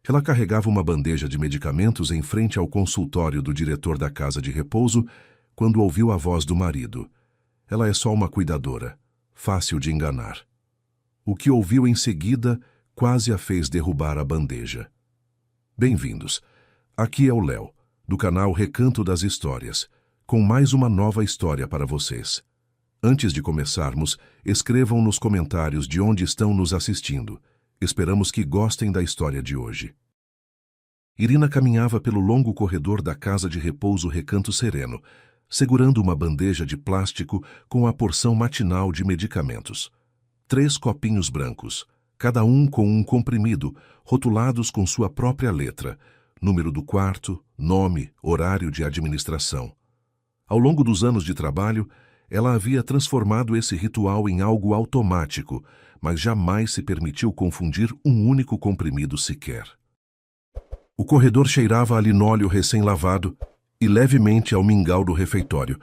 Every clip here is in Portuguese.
Ela carregava uma bandeja de medicamentos em frente ao consultório do diretor da casa de repouso quando ouviu a voz do marido. Ela é só uma cuidadora, fácil de enganar. O que ouviu em seguida quase a fez derrubar a bandeja. Bem-vindos. Aqui é o Léo, do canal Recanto das Histórias, com mais uma nova história para vocês. Antes de começarmos, escrevam nos comentários de onde estão nos assistindo. Esperamos que gostem da história de hoje. Irina caminhava pelo longo corredor da casa de repouso Recanto Sereno, segurando uma bandeja de plástico com a porção matinal de medicamentos. 3 copinhos brancos, cada um com um comprimido, rotulados com sua própria letra, número do quarto, nome, horário de administração. Ao longo dos anos de trabalho, ela havia transformado esse ritual em algo automático, mas jamais se permitiu confundir um único comprimido sequer. O corredor cheirava a linóleo recém-lavado e levemente ao mingau do refeitório,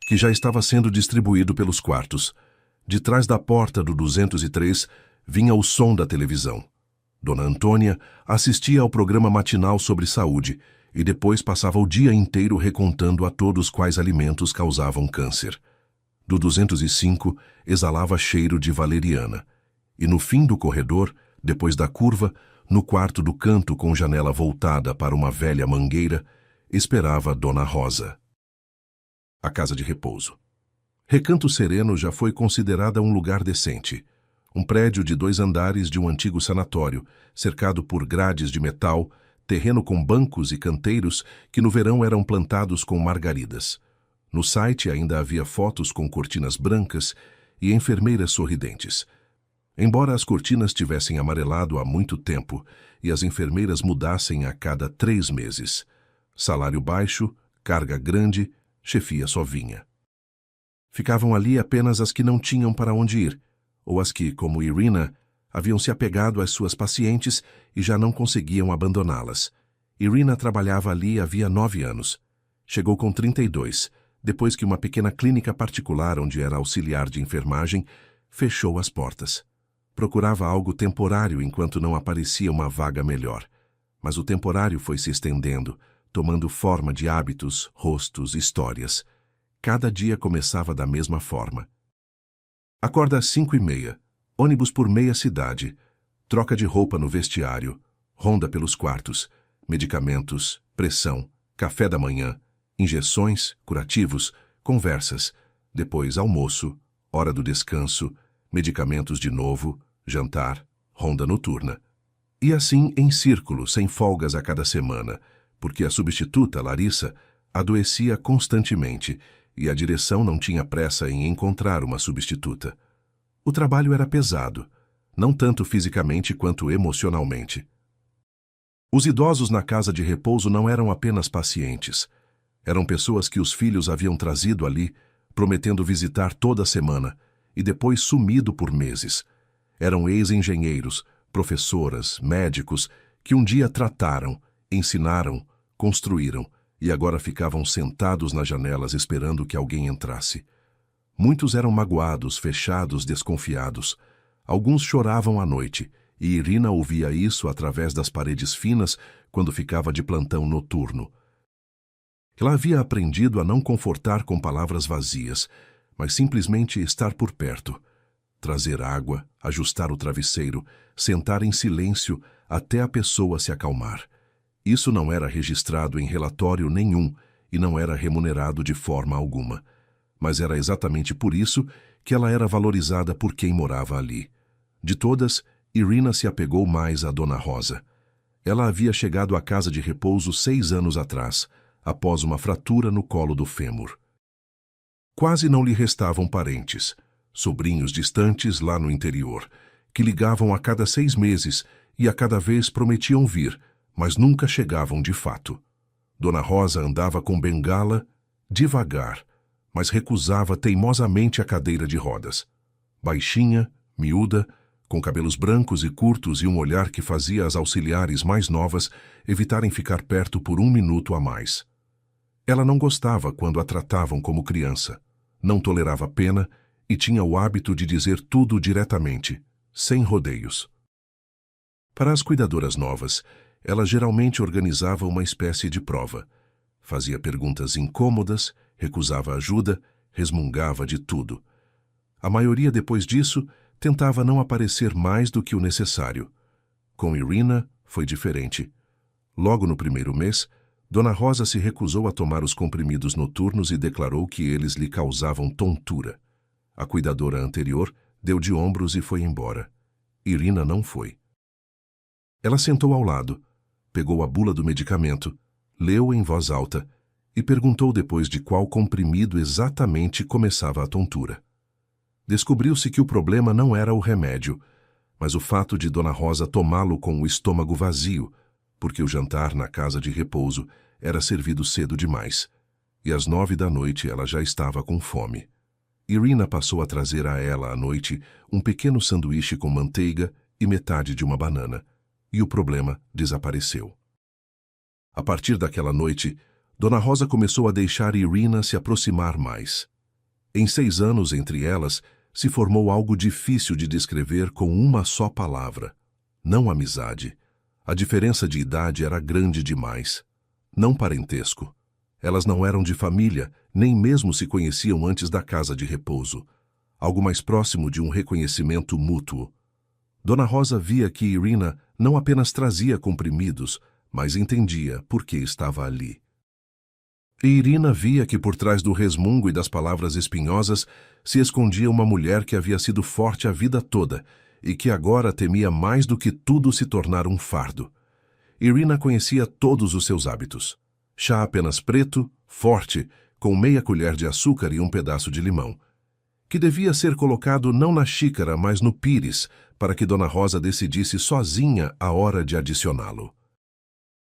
que já estava sendo distribuído pelos quartos. De trás da porta do 203 vinha o som da televisão. Dona Antônia assistia ao programa matinal sobre saúde e depois passava o dia inteiro recontando a todos quais alimentos causavam câncer. Do 205 exalava cheiro de valeriana. E no fim do corredor, depois da curva, no quarto do canto com janela voltada para uma velha mangueira, esperava Dona Rosa. A casa de repouso. Recanto Sereno já foi considerada um lugar decente. Um prédio de 2 andares de um antigo sanatório, cercado por grades de metal, terreno com bancos e canteiros que no verão eram plantados com margaridas. No site ainda havia fotos com cortinas brancas e enfermeiras sorridentes. Embora as cortinas tivessem amarelado há muito tempo e as enfermeiras mudassem a cada 3 meses. Salário baixo, carga grande, chefia só vinha. Ficavam ali apenas as que não tinham para onde ir, ou as que, como Irina, haviam se apegado às suas pacientes e já não conseguiam abandoná-las. Irina trabalhava ali havia 9 anos. Chegou com 32, depois que uma pequena clínica particular onde era auxiliar de enfermagem fechou as portas. Procurava algo temporário enquanto não aparecia uma vaga melhor. Mas o temporário foi se estendendo, tomando forma de hábitos, rostos, histórias. Cada dia começava da mesma forma. Acorda às 5h30, ônibus por meia cidade, troca de roupa no vestiário, ronda pelos quartos, medicamentos, pressão, café da manhã, injeções, curativos, conversas, depois almoço, hora do descanso, medicamentos de novo, jantar, ronda noturna. E assim em círculo, sem folgas a cada semana, porque a substituta, Larissa, adoecia constantemente e a direção não tinha pressa em encontrar uma substituta. O trabalho era pesado, não tanto fisicamente quanto emocionalmente. Os idosos na casa de repouso não eram apenas pacientes. Eram pessoas que os filhos haviam trazido ali, prometendo visitar toda semana, e depois sumido por meses. Eram ex-engenheiros, professoras, médicos, que um dia trataram, ensinaram, construíram, e agora ficavam sentados nas janelas esperando que alguém entrasse. Muitos eram magoados, fechados, desconfiados. Alguns choravam à noite, e Irina ouvia isso através das paredes finas quando ficava de plantão noturno. Ela havia aprendido a não confortar com palavras vazias, mas simplesmente estar por perto. Trazer água, ajustar o travesseiro, sentar em silêncio até a pessoa se acalmar. Isso não era registrado em relatório nenhum e não era remunerado de forma alguma. Mas era exatamente por isso que ela era valorizada por quem morava ali. De todas, Irina se apegou mais a Dona Rosa. Ela havia chegado à casa de repouso 6 anos atrás, após uma fratura no colo do fêmur. Quase não lhe restavam parentes, sobrinhos distantes lá no interior, que ligavam a cada 6 meses e a cada vez prometiam vir, mas nunca chegavam de fato. Dona Rosa andava com bengala, devagar, mas recusava teimosamente a cadeira de rodas. Baixinha, miúda, com cabelos brancos e curtos e um olhar que fazia as auxiliares mais novas evitarem ficar perto por 1 minuto a mais. Ela não gostava quando a tratavam como criança, não tolerava pena e tinha o hábito de dizer tudo diretamente, sem rodeios. Para as cuidadoras novas, ela geralmente organizava uma espécie de prova. Fazia perguntas incômodas, recusava ajuda, resmungava de tudo. A maioria, depois disso, tentava não aparecer mais do que o necessário. Com Irina, foi diferente. Logo no primeiro mês, Dona Rosa se recusou a tomar os comprimidos noturnos e declarou que eles lhe causavam tontura. A cuidadora anterior deu de ombros e foi embora. Irina não foi. Ela sentou ao lado, pegou a bula do medicamento, leu em voz alta e perguntou depois de qual comprimido exatamente começava a tontura. Descobriu-se que o problema não era o remédio, mas o fato de Dona Rosa tomá-lo com o estômago vazio, porque o jantar na casa de repouso era servido cedo demais, e às 9 da noite ela já estava com fome. Irina passou a trazer a ela à noite um pequeno sanduíche com manteiga e metade de uma banana, e o problema desapareceu. A partir daquela noite, Dona Rosa começou a deixar Irina se aproximar mais. Em 6 anos entre elas, se formou algo difícil de descrever com uma só palavra: não amizade. A diferença de idade era grande demais. Não parentesco. Elas não eram de família, nem mesmo se conheciam antes da casa de repouso. Algo mais próximo de um reconhecimento mútuo. Dona Rosa via que Irina não apenas trazia comprimidos, mas entendia por que estava ali. E Irina via que por trás do resmungo e das palavras espinhosas se escondia uma mulher que havia sido forte a vida toda e que agora temia mais do que tudo se tornar um fardo. Irina conhecia todos os seus hábitos. Chá apenas preto, forte, com meia colher de açúcar e um pedaço de limão, que devia ser colocado não na xícara, mas no pires, para que Dona Rosa decidisse sozinha a hora de adicioná-lo.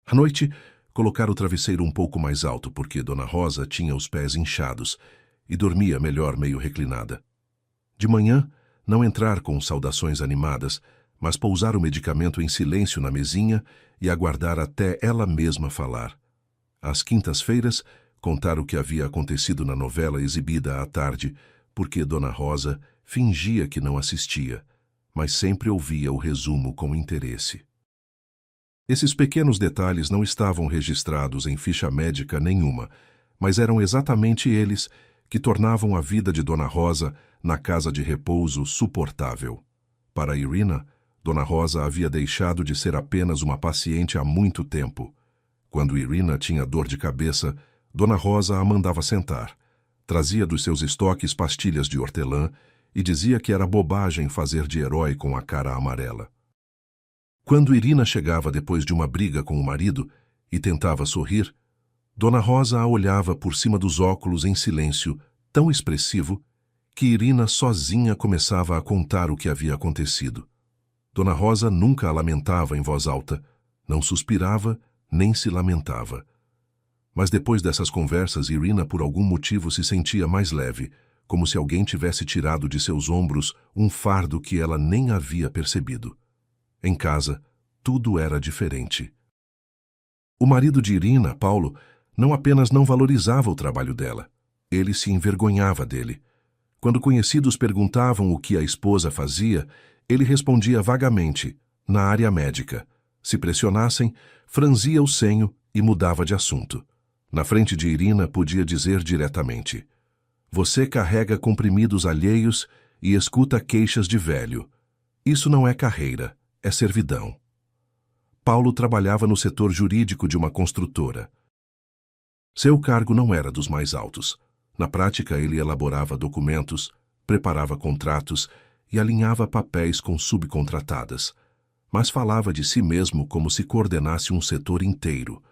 À noite, colocara o travesseiro um pouco mais alto, porque Dona Rosa tinha os pés inchados e dormia melhor meio reclinada. De manhã, não entrar com saudações animadas, mas pousar o medicamento em silêncio na mesinha e aguardar até ela mesma falar. Às quintas-feiras, contar o que havia acontecido na novela exibida à tarde, porque Dona Rosa fingia que não assistia, mas sempre ouvia o resumo com interesse. Esses pequenos detalhes não estavam registrados em ficha médica nenhuma, mas eram exatamente eles que tornavam a vida de Dona Rosa na casa de repouso suportável. Para Irina, Dona Rosa havia deixado de ser apenas uma paciente há muito tempo. Quando Irina tinha dor de cabeça, Dona Rosa a mandava sentar, trazia dos seus estoques pastilhas de hortelã e dizia que era bobagem fazer de herói com a cara amarela. Quando Irina chegava depois de uma briga com o marido e tentava sorrir, Dona Rosa a olhava por cima dos óculos em silêncio tão expressivo que Irina sozinha começava a contar o que havia acontecido. Dona Rosa nunca a lamentava em voz alta, não suspirava nem se lamentava. Mas depois dessas conversas, Irina por algum motivo se sentia mais leve, como se alguém tivesse tirado de seus ombros um fardo que ela nem havia percebido. Em casa, tudo era diferente. O marido de Irina, Paulo, não apenas não valorizava o trabalho dela, ele se envergonhava dele. Quando conhecidos perguntavam o que a esposa fazia, ele respondia vagamente, na área médica. Se pressionassem, franzia o senho e mudava de assunto. Na frente de Irina, podia dizer diretamente: "Você carrega comprimidos alheios e escuta queixas de velho. Isso não é carreira, é servidão." Paulo trabalhava no setor jurídico de uma construtora. Seu cargo não era dos mais altos. Na prática, ele elaborava documentos, preparava contratos e alinhava papéis com subcontratadas. Mas falava de si mesmo como se coordenasse um setor inteiro.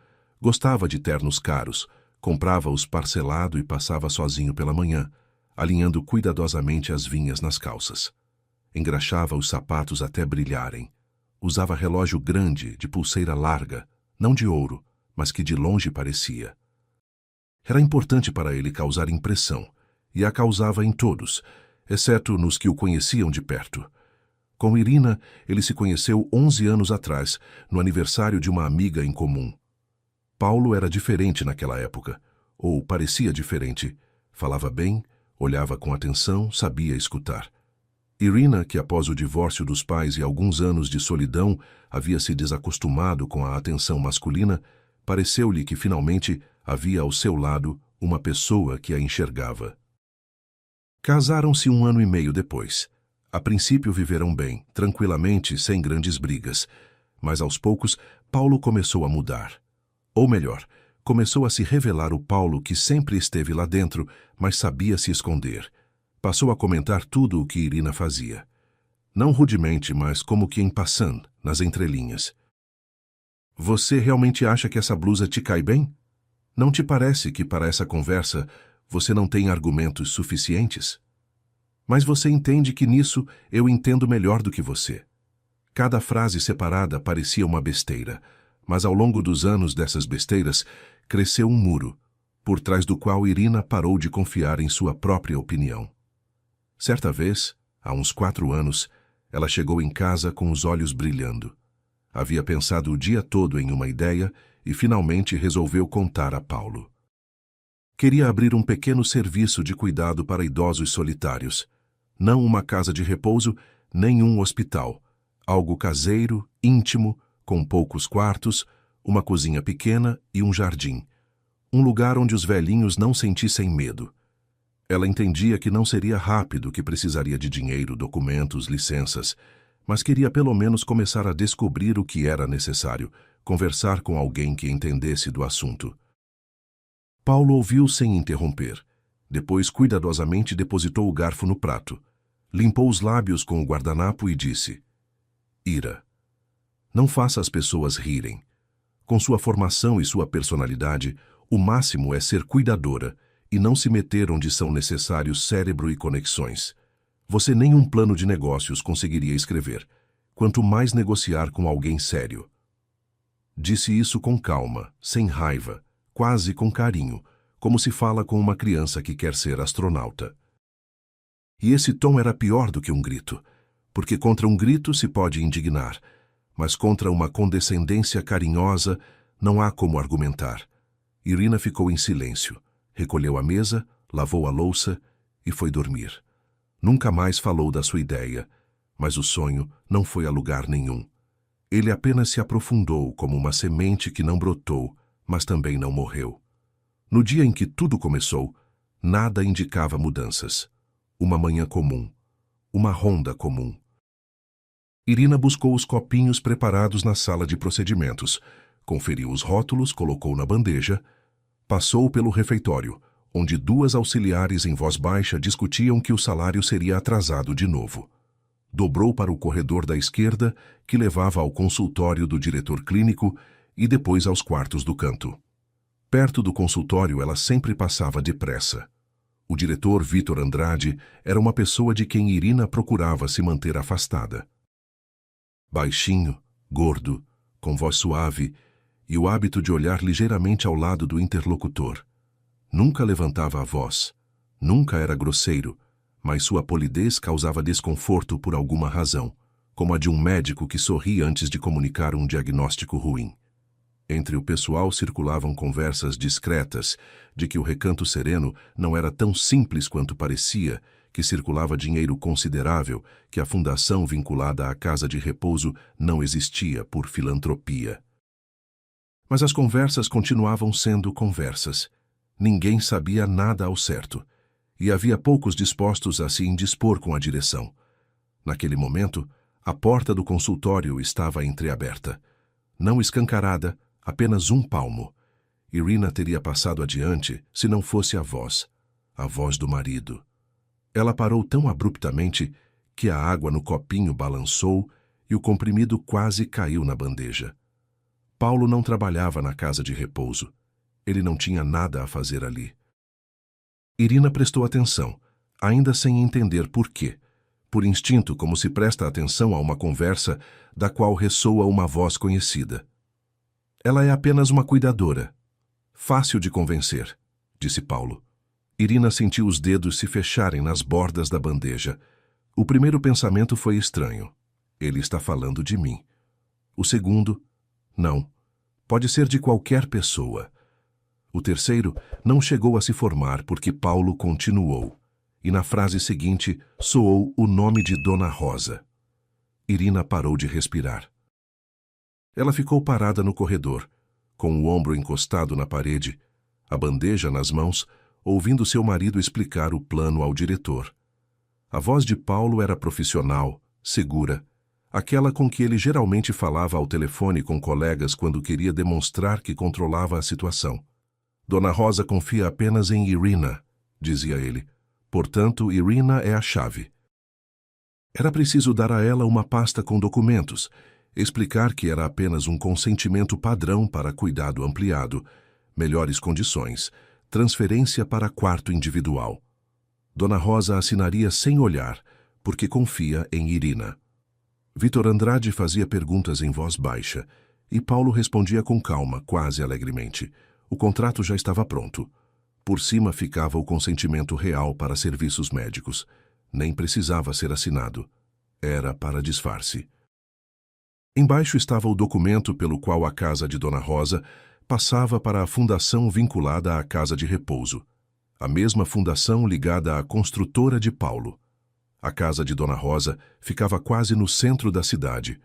Gostava de ternos caros, comprava-os parcelado e passava sozinho pela manhã, alinhando cuidadosamente as vinhas nas calças. Engraxava os sapatos até brilharem. Usava relógio grande, de pulseira larga, não de ouro, mas que de longe parecia. Era importante para ele causar impressão, e a causava em todos, exceto nos que o conheciam de perto. Com Irina, ele se conheceu 11 anos atrás, no aniversário de uma amiga em comum. Paulo era diferente naquela época, ou parecia diferente. Falava bem, olhava com atenção, sabia escutar. Irina, que após o divórcio dos pais e alguns anos de solidão havia se desacostumado com a atenção masculina, pareceu-lhe que finalmente havia ao seu lado uma pessoa que a enxergava. Casaram-se 1 ano e meio depois. A princípio viveram bem, tranquilamente, sem grandes brigas. Mas aos poucos, Paulo começou a mudar. Ou melhor, começou a se revelar o Paulo que sempre esteve lá dentro, mas sabia se esconder. Passou a comentar tudo o que Irina fazia. Não rudemente, mas como que em passant, nas entrelinhas. Você realmente acha que essa blusa te cai bem? Não te parece que para essa conversa você não tem argumentos suficientes? Mas você entende que nisso eu entendo melhor do que você. Cada frase separada parecia uma besteira, mas ao longo dos anos dessas besteiras cresceu um muro, por trás do qual Irina parou de confiar em sua própria opinião. Certa vez, há uns 4 anos, ela chegou em casa com os olhos brilhando. Havia pensado o dia todo em uma ideia e finalmente resolveu contar a Paulo. Queria abrir um pequeno serviço de cuidado para idosos solitários. Não uma casa de repouso, nem um hospital. Algo caseiro, íntimo, com poucos quartos, uma cozinha pequena e um jardim. Um lugar onde os velhinhos não sentissem medo. Ela entendia que não seria rápido, que precisaria de dinheiro, documentos, licenças, mas queria pelo menos começar a descobrir o que era necessário, conversar com alguém que entendesse do assunto. Paulo ouviu sem interromper. Depois, cuidadosamente, depositou o garfo no prato. Limpou os lábios com o guardanapo e disse: Ira, não faça as pessoas rirem. Com sua formação e sua personalidade, o máximo é ser cuidadora e não se meter onde são necessários cérebro e conexões. Você nem um plano de negócios conseguiria escrever, quanto mais negociar com alguém sério. Disse isso com calma, sem raiva, quase com carinho, como se fala com uma criança que quer ser astronauta. E esse tom era pior do que um grito, porque contra um grito se pode indignar, mas contra uma condescendência carinhosa não há como argumentar. Irina ficou em silêncio, recolheu a mesa, lavou a louça e foi dormir. Nunca mais falou da sua ideia, mas o sonho não foi a lugar nenhum. Ele apenas se aprofundou como uma semente que não brotou, mas também não morreu. No dia em que tudo começou, nada indicava mudanças. Uma manhã comum, uma ronda comum. Irina buscou os copinhos preparados na sala de procedimentos, conferiu os rótulos, colocou na bandeja, passou pelo refeitório, onde 2 auxiliares em voz baixa discutiam que o salário seria atrasado de novo. Dobrou para o corredor da esquerda, que levava ao consultório do diretor clínico e depois aos quartos do canto. Perto do consultório ela sempre passava depressa. O diretor Vitor Andrade era uma pessoa de quem Irina procurava se manter afastada. Baixinho, gordo, com voz suave e o hábito de olhar ligeiramente ao lado do interlocutor. Nunca levantava a voz, nunca era grosseiro, mas sua polidez causava desconforto por alguma razão, como a de um médico que sorri antes de comunicar um diagnóstico ruim. Entre o pessoal circulavam conversas discretas de que o Recanto Sereno não era tão simples quanto parecia, que circulava dinheiro considerável, que a fundação vinculada à casa de repouso não existia por filantropia. Mas as conversas continuavam sendo conversas. Ninguém sabia nada ao certo, e havia poucos dispostos a se indispor com a direção. Naquele momento, a porta do consultório estava entreaberta. Não escancarada, apenas 1 palmo. Irina teria passado adiante se não fosse a voz do marido. Ela parou tão abruptamente que a água no copinho balançou e o comprimido quase caiu na bandeja. Paulo não trabalhava na casa de repouso. Ele não tinha nada a fazer ali. Irina prestou atenção, ainda sem entender por quê. Por instinto, como se presta atenção a uma conversa da qual ressoa uma voz conhecida. Ela é apenas uma cuidadora. Fácil de convencer, disse Paulo. Irina sentiu os dedos se fecharem nas bordas da bandeja. O primeiro pensamento foi estranho. Ele está falando de mim. O segundo, não. Pode ser de qualquer pessoa. O terceiro não chegou a se formar porque Paulo continuou. e na frase seguinte soou o nome de Dona Rosa. Irina parou de respirar. Ela ficou parada no corredor, com o ombro encostado na parede, a bandeja nas mãos, ouvindo seu marido explicar o plano ao diretor. A voz de Paulo era profissional, segura, aquela com que ele geralmente falava ao telefone com colegas quando queria demonstrar que controlava a situação. Dona Rosa confia apenas em Irina, dizia ele. Portanto, Irina é a chave. Era preciso dar a ela uma pasta com documentos, explicar que era apenas um consentimento padrão para cuidado ampliado, melhores condições, transferência para quarto individual. Dona Rosa assinaria sem olhar, porque confia em Irina. Vítor Andrade fazia perguntas em voz baixa, e Paulo respondia com calma, quase alegremente. O contrato já estava pronto. Por cima ficava o consentimento real para serviços médicos. Nem precisava ser assinado. Era para disfarce. Embaixo estava o documento pelo qual a casa de Dona Rosa passava para a fundação vinculada à casa de repouso. A mesma fundação ligada à construtora de Paulo. A casa de Dona Rosa ficava quase no centro da cidade,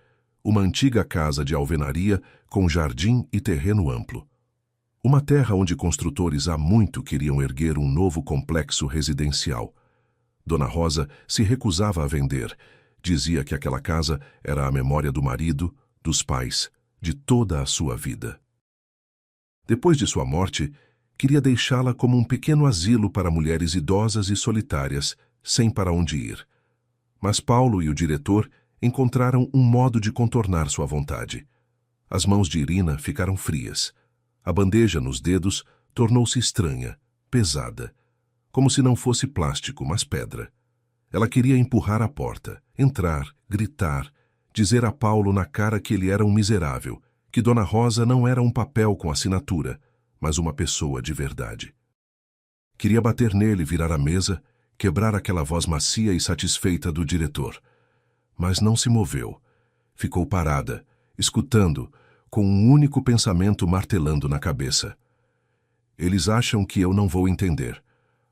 uma antiga casa de alvenaria com jardim e terreno amplo. Uma terra onde construtores há muito queriam erguer um novo complexo residencial. Dona Rosa se recusava a vender. Dizia que aquela casa era a memória do marido, dos pais, de toda a sua vida. Depois de sua morte, queria deixá-la como um pequeno asilo para mulheres idosas e solitárias, sem para onde ir. Mas Paulo e o diretor encontraram um modo de contornar sua vontade. As mãos de Irina ficaram frias. A bandeja nos dedos tornou-se estranha, pesada, como se não fosse plástico, mas pedra. Ela queria empurrar a porta, entrar, gritar, dizer a Paulo na cara que ele era um miserável, que Dona Rosa não era um papel com assinatura, mas uma pessoa de verdade. Queria bater nele, virar a mesa, quebrar aquela voz macia e satisfeita do diretor. Mas não se moveu. Ficou parada, escutando, com um único pensamento martelando na cabeça. Eles acham que eu não vou entender.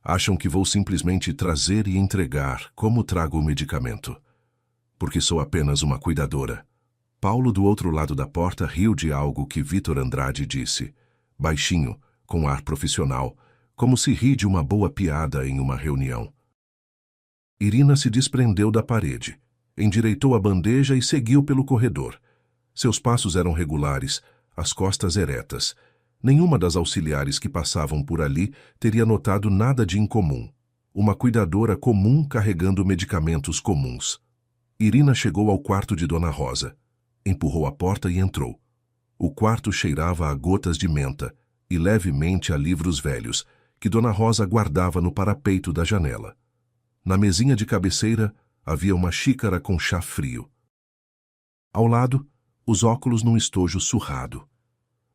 Acham que vou simplesmente trazer e entregar como trago o medicamento. Porque sou apenas uma cuidadora. Paulo, do outro lado da porta, riu de algo que Vítor Andrade disse, baixinho, com ar profissional, como se ri de uma boa piada em uma reunião. Irina se desprendeu da parede, endireitou a bandeja e seguiu pelo corredor. Seus passos eram regulares, as costas eretas. Nenhuma das auxiliares que passavam por ali teria notado nada de incomum. Uma cuidadora comum carregando medicamentos comuns. Irina chegou ao quarto de Dona Rosa. Empurrou a porta e entrou. O quarto cheirava a gotas de menta e levemente a livros velhos, que Dona Rosa guardava no parapeito da janela. Na mesinha de cabeceira havia uma xícara com chá frio. Ao lado, os óculos num estojo surrado.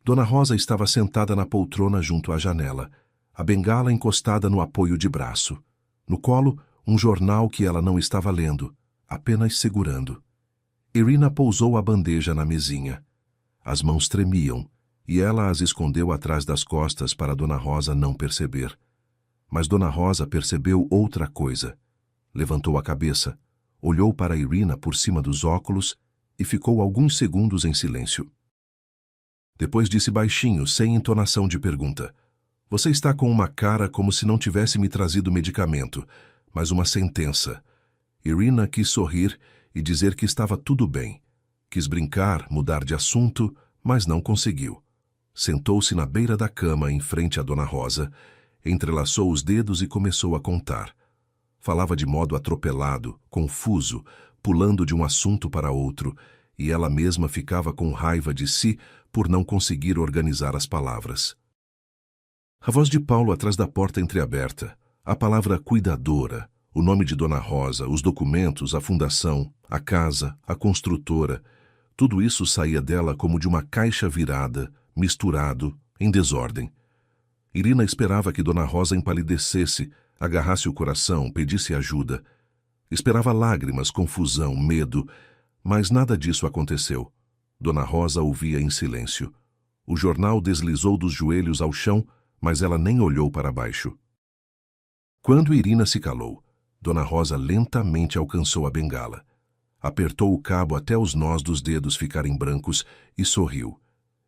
Dona Rosa estava sentada na poltrona junto à janela, a bengala encostada no apoio de braço. No colo, um jornal que ela não estava lendo, apenas segurando. Irina pousou a bandeja na mesinha. As mãos tremiam, e ela as escondeu atrás das costas para Dona Rosa não perceber. Mas Dona Rosa percebeu outra coisa. Levantou a cabeça, olhou para Irina por cima dos óculos e ficou alguns segundos em silêncio. Depois disse baixinho, sem entonação de pergunta. Você está com uma cara como se não tivesse me trazido medicamento, mas uma sentença. Irina quis sorrir e dizer que estava tudo bem. Quis brincar, mudar de assunto, mas não conseguiu. Sentou-se na beira da cama, em frente a Dona Rosa, entrelaçou os dedos e começou a contar. Falava de modo atropelado, confuso, pulando de um assunto para outro, e ela mesma ficava com raiva de si por não conseguir organizar as palavras. A voz de Paulo atrás da porta entreaberta, a palavra cuidadora, o nome de Dona Rosa, os documentos, a fundação, a casa, a construtora, tudo isso saía dela como de uma caixa virada, misturado, em desordem. Irina esperava que Dona Rosa empalidecesse, agarrasse o coração, pedisse ajuda. Esperava lágrimas, confusão, medo, mas nada disso aconteceu. Dona Rosa ouvia em silêncio. O jornal deslizou dos joelhos ao chão, mas ela nem olhou para baixo. Quando Irina se calou, Dona Rosa lentamente alcançou a bengala. Apertou o cabo até os nós dos dedos ficarem brancos e sorriu,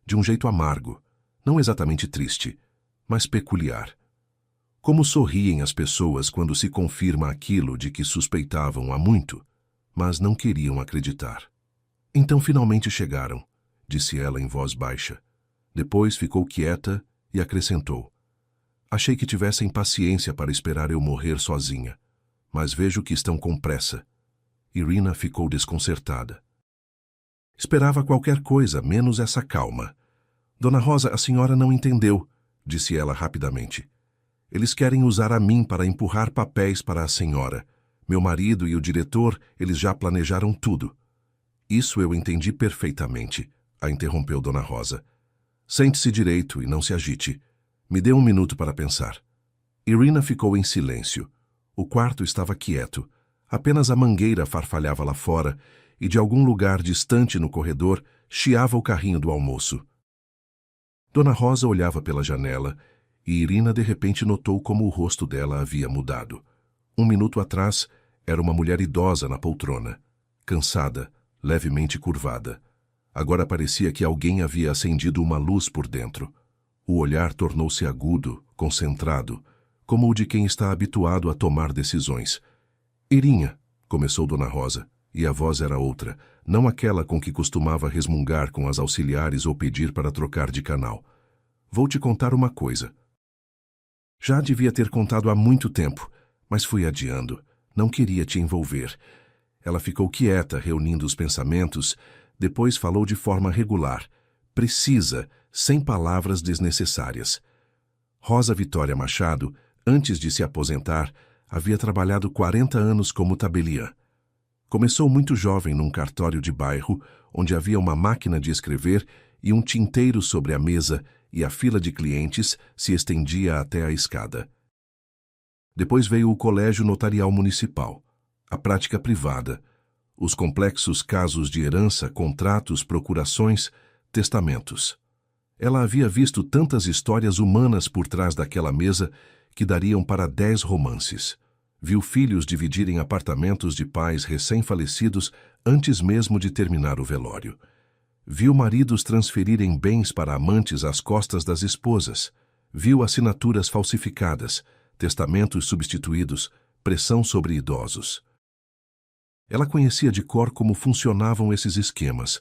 de um jeito amargo, não exatamente triste, mas peculiar. Como sorriem as pessoas quando se confirma aquilo de que suspeitavam há muito, mas não queriam acreditar. Então finalmente chegaram, disse ela em voz baixa. Depois ficou quieta e acrescentou: achei que tivessem paciência para esperar eu morrer sozinha, mas vejo que estão com pressa. Irina ficou desconcertada. Esperava qualquer coisa, menos essa calma. Dona Rosa, a senhora não entendeu, disse ela rapidamente. Eles querem usar a mim para empurrar papéis para a senhora. Meu marido e o diretor, eles já planejaram tudo. Isso eu entendi perfeitamente, a interrompeu Dona Rosa. Sente-se direito e não se agite. Me dê um minuto para pensar. Irina ficou em silêncio. O quarto estava quieto. Apenas a mangueira farfalhava lá fora e de algum lugar distante no corredor chiava o carrinho do almoço. Dona Rosa olhava pela janela e Irina de repente notou como o rosto dela havia mudado. Um minuto atrás, era uma mulher idosa na poltrona, cansada, levemente curvada. Agora parecia que alguém havia acendido uma luz por dentro. O olhar tornou-se agudo, concentrado, como o de quem está habituado a tomar decisões. Irinha, começou Dona Rosa, e a voz era outra, não aquela com que costumava resmungar com as auxiliares ou pedir para trocar de canal. Vou te contar uma coisa. Já devia ter contado há muito tempo, mas fui adiando. Não queria te envolver. Ela ficou quieta, reunindo os pensamentos, depois falou de forma regular, precisa, sem palavras desnecessárias. Rosa Vitória Machado, antes de se aposentar, havia trabalhado 40 anos como tabeliã. Começou muito jovem num cartório de bairro, onde havia uma máquina de escrever e um tinteiro sobre a mesa, e a fila de clientes se estendia até a escada. Depois veio o Colégio Notarial Municipal, a prática privada, os complexos casos de herança, contratos, procurações, testamentos. Ela havia visto tantas histórias humanas por trás daquela mesa que dariam para 10 romances. Viu filhos dividirem apartamentos de pais recém-falecidos antes mesmo de terminar o velório. Viu maridos transferirem bens para amantes às costas das esposas. Viu assinaturas falsificadas, testamentos substituídos, pressão sobre idosos. Ela conhecia de cor como funcionavam esses esquemas,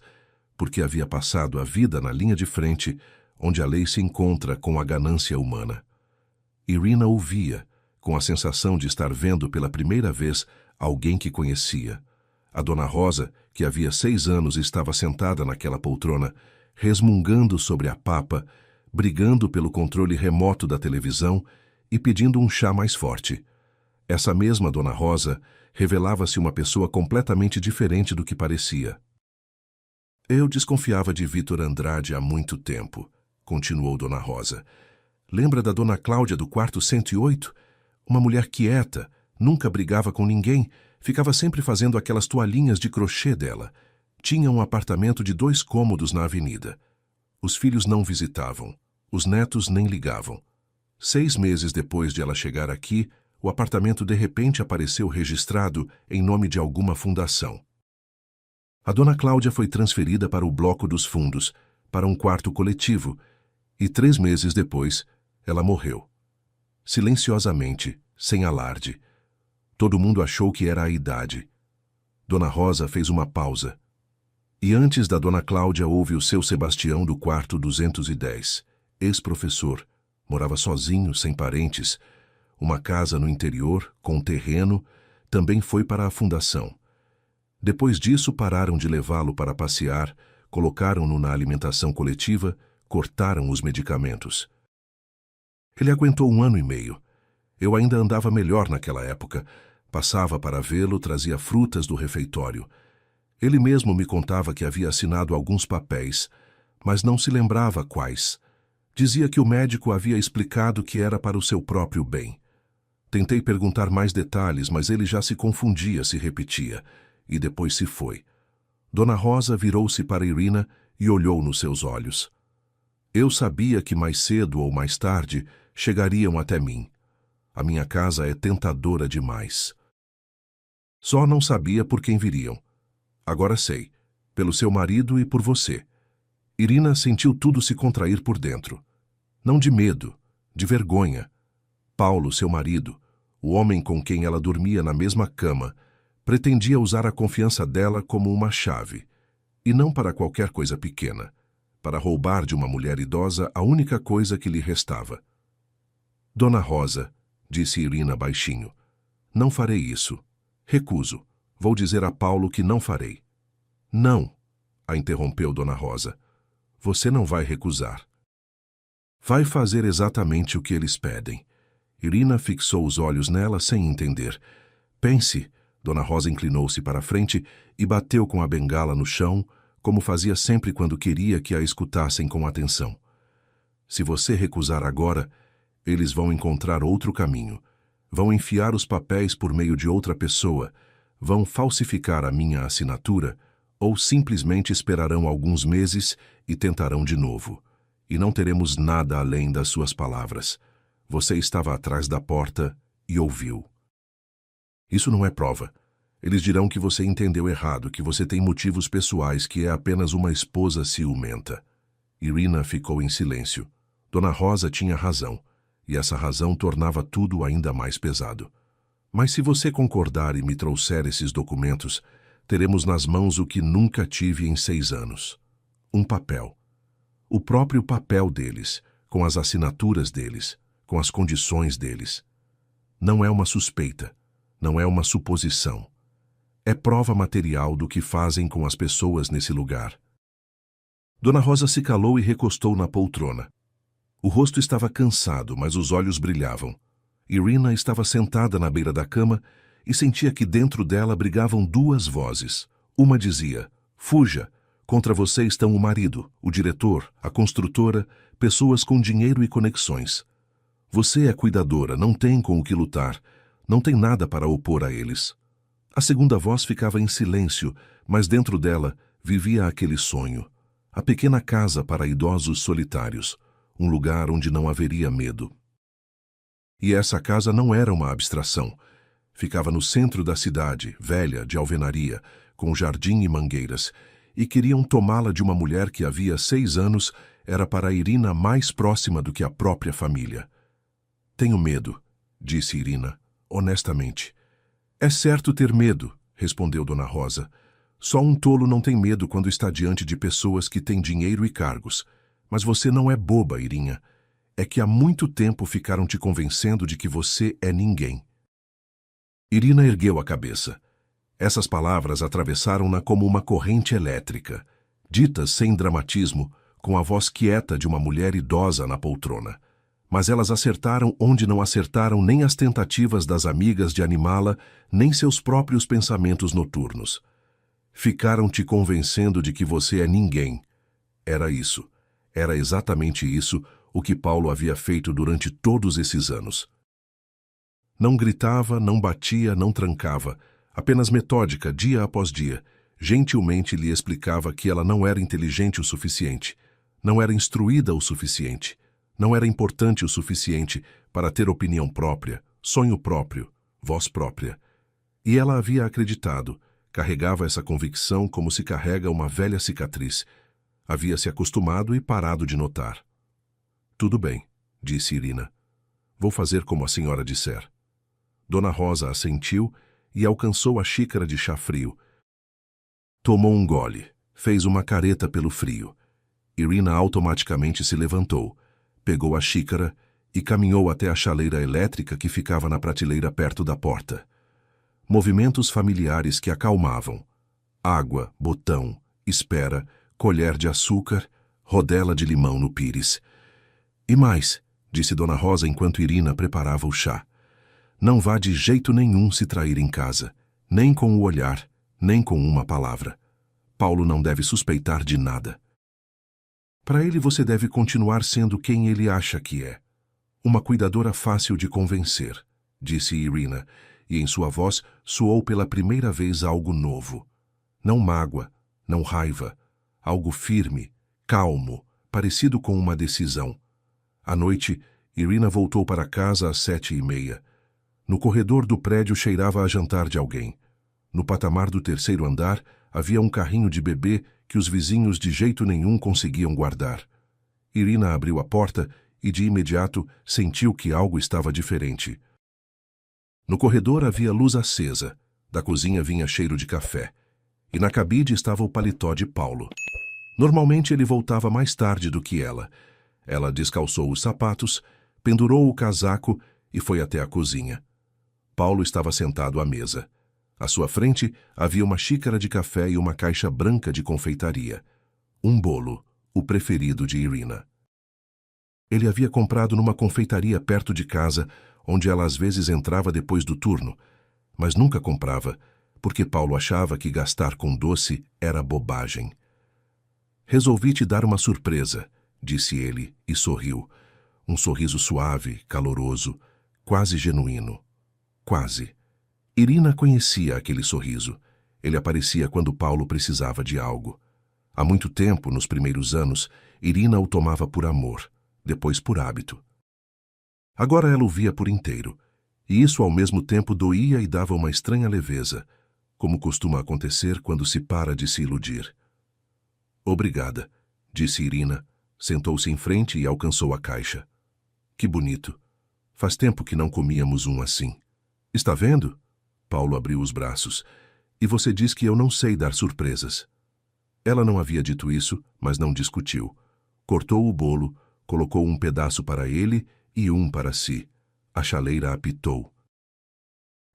porque havia passado a vida na linha de frente, onde a lei se encontra com a ganância humana. Irina ouvia, com a sensação de estar vendo pela primeira vez alguém que conhecia. A Dona Rosa, que havia 6 anos estava sentada naquela poltrona, resmungando sobre a papa, brigando pelo controle remoto da televisão e pedindo um chá mais forte. Essa mesma Dona Rosa revelava-se uma pessoa completamente diferente do que parecia. Eu desconfiava de Vitor Andrade há muito tempo, continuou Dona Rosa. Lembra da Dona Cláudia do quarto 108? Uma mulher quieta, nunca brigava com ninguém, ficava sempre fazendo aquelas toalhinhas de crochê dela. Tinha um apartamento de 2 cômodos na avenida. Os filhos não visitavam, os netos nem ligavam. 6 meses depois de ela chegar aqui, o apartamento de repente apareceu registrado em nome de alguma fundação. A Dona Cláudia foi transferida para o bloco dos fundos, para um quarto coletivo, e 3 meses depois, ela morreu. Silenciosamente, sem alarde. Todo mundo achou que era a idade. Dona Rosa fez uma pausa. E antes da Dona Cláudia houve o seu Sebastião do quarto 210, ex-professor, morava sozinho, sem parentes, uma casa no interior, com terreno, também foi para a fundação. Depois disso pararam de levá-lo para passear, colocaram-no na alimentação coletiva, cortaram os medicamentos. Ele aguentou 1 ano e meio. Eu ainda andava melhor naquela época. Passava para vê-lo, trazia frutas do refeitório. Ele mesmo me contava que havia assinado alguns papéis, mas não se lembrava quais. Dizia que o médico havia explicado que era para o seu próprio bem. Tentei perguntar mais detalhes, mas ele já se confundia, se repetia, e depois se foi. Dona Rosa virou-se para Irina e olhou nos seus olhos. Eu sabia que mais cedo ou mais tarde chegariam até mim. A minha casa é tentadora demais. Só não sabia por quem viriam. Agora sei. Pelo seu marido e por você. Irina sentiu tudo se contrair por dentro. Não de medo, de vergonha. Paulo, seu marido, o homem com quem ela dormia na mesma cama, pretendia usar a confiança dela como uma chave. E não para qualquer coisa pequena. Para roubar de uma mulher idosa a única coisa que lhe restava. Dona Rosa, disse Irina baixinho, não farei isso. Recuso. Vou dizer a Paulo que não farei. Não, a interrompeu Dona Rosa. Você não vai recusar. Vai fazer exatamente o que eles pedem. Irina fixou os olhos nela sem entender. Pense, Dona Rosa inclinou-se para a frente e bateu com a bengala no chão, como fazia sempre quando queria que a escutassem com atenção. Se você recusar agora, eles vão encontrar outro caminho. Vão enfiar os papéis por meio de outra pessoa, vão falsificar a minha assinatura, ou simplesmente esperarão alguns meses e tentarão de novo. E não teremos nada além das suas palavras. Você estava atrás da porta e ouviu. Isso não é prova. Eles dirão que você entendeu errado, que você tem motivos pessoais, que é apenas uma esposa ciumenta. Irina ficou em silêncio. Dona Rosa tinha razão, e essa razão tornava tudo ainda mais pesado. Mas se você concordar e me trouxer esses documentos, teremos nas mãos o que nunca tive em 6 anos. Um papel. O próprio papel deles, com as assinaturas deles, com as condições deles. Não é uma suspeita, não é uma suposição. É prova material do que fazem com as pessoas nesse lugar. Dona Rosa se calou e recostou na poltrona. O rosto estava cansado, mas os olhos brilhavam. Irina estava sentada na beira da cama e sentia que dentro dela brigavam 2 vozes. Uma dizia, fuja, contra você estão o marido, o diretor, a construtora, pessoas com dinheiro e conexões. Você é cuidadora, não tem com o que lutar, não tem nada para opor a eles. A segunda voz ficava em silêncio, mas dentro dela vivia aquele sonho. A pequena casa para idosos solitários, um lugar onde não haveria medo. E essa casa não era uma abstração. Ficava no centro da cidade, velha, de alvenaria, com jardim e mangueiras, e queriam tomá-la de uma mulher que havia 6 anos era para a Irina mais próxima do que a própria família. Tenho medo, disse Irina, honestamente. É certo ter medo, respondeu Dona Rosa. Só um tolo não tem medo quando está diante de pessoas que têm dinheiro e cargos. Mas você não é boba, Irinha. É que há muito tempo ficaram te convencendo de que você é ninguém. Irina ergueu a cabeça. Essas palavras atravessaram-na como uma corrente elétrica, ditas sem dramatismo, com a voz quieta de uma mulher idosa na poltrona. Mas elas acertaram onde não acertaram nem as tentativas das amigas de animá-la, nem seus próprios pensamentos noturnos. Ficaram te convencendo de que você é ninguém. Era isso. Era exatamente isso o que Paulo havia feito durante todos esses anos. Não gritava, não batia, não trancava, apenas metódica, dia após dia, gentilmente lhe explicava que ela não era inteligente o suficiente, não era instruída o suficiente, não era importante o suficiente para ter opinião própria, sonho próprio, voz própria. E ela havia acreditado, carregava essa convicção como se carrega uma velha cicatriz. Havia se acostumado e parado de notar. Tudo bem, disse Irina. Vou fazer como a senhora disser. Dona Rosa assentiu e alcançou a xícara de chá frio. Tomou um gole, fez uma careta pelo frio. Irina automaticamente se levantou, pegou a xícara e caminhou até a chaleira elétrica que ficava na prateleira perto da porta. Movimentos familiares que acalmavam. Água, botão, espera, colher de açúcar, rodela de limão no pires. E mais, disse Dona Rosa enquanto Irina preparava o chá. Não vá de jeito nenhum se trair em casa, nem com o olhar, nem com uma palavra. Paulo não deve suspeitar de nada. Para ele você deve continuar sendo quem ele acha que é. Uma cuidadora fácil de convencer, disse Irina, e em sua voz soou pela primeira vez algo novo. Não mágoa, não raiva, algo firme, calmo, parecido com uma decisão. À noite, Irina voltou para casa às 7h30. No corredor do prédio cheirava a jantar de alguém. No patamar do terceiro andar havia um carrinho de bebê que os vizinhos de jeito nenhum conseguiam guardar. Irina abriu a porta e de imediato sentiu que algo estava diferente. No corredor havia luz acesa, da cozinha vinha cheiro de café, e na cabide estava o paletó de Paulo. Normalmente ele voltava mais tarde do que ela. Ela descalçou os sapatos, pendurou o casaco e foi até a cozinha. Paulo estava sentado à mesa. À sua frente havia uma xícara de café e uma caixa branca de confeitaria. Um bolo, o preferido de Irina. Ele havia comprado numa confeitaria perto de casa, onde ela às vezes entrava depois do turno, mas nunca comprava, porque Paulo achava que gastar com doce era bobagem. Resolvi te dar uma surpresa, disse ele e sorriu. Um sorriso suave, caloroso, quase genuíno. Quase. Irina conhecia aquele sorriso. Ele aparecia quando Paulo precisava de algo. Há muito tempo, nos primeiros anos, Irina o tomava por amor, depois por hábito. Agora ela o via por inteiro, e isso ao mesmo tempo doía e dava uma estranha leveza, como costuma acontecer quando se para de se iludir. Obrigada, disse Irina, sentou-se em frente e alcançou a caixa. Que bonito. Faz tempo que não comíamos um assim. Está vendo? Paulo abriu os braços. E você diz que eu não sei dar surpresas. Ela não havia dito isso, mas não discutiu. Cortou o bolo, colocou um pedaço para ele e um para si. A chaleira apitou.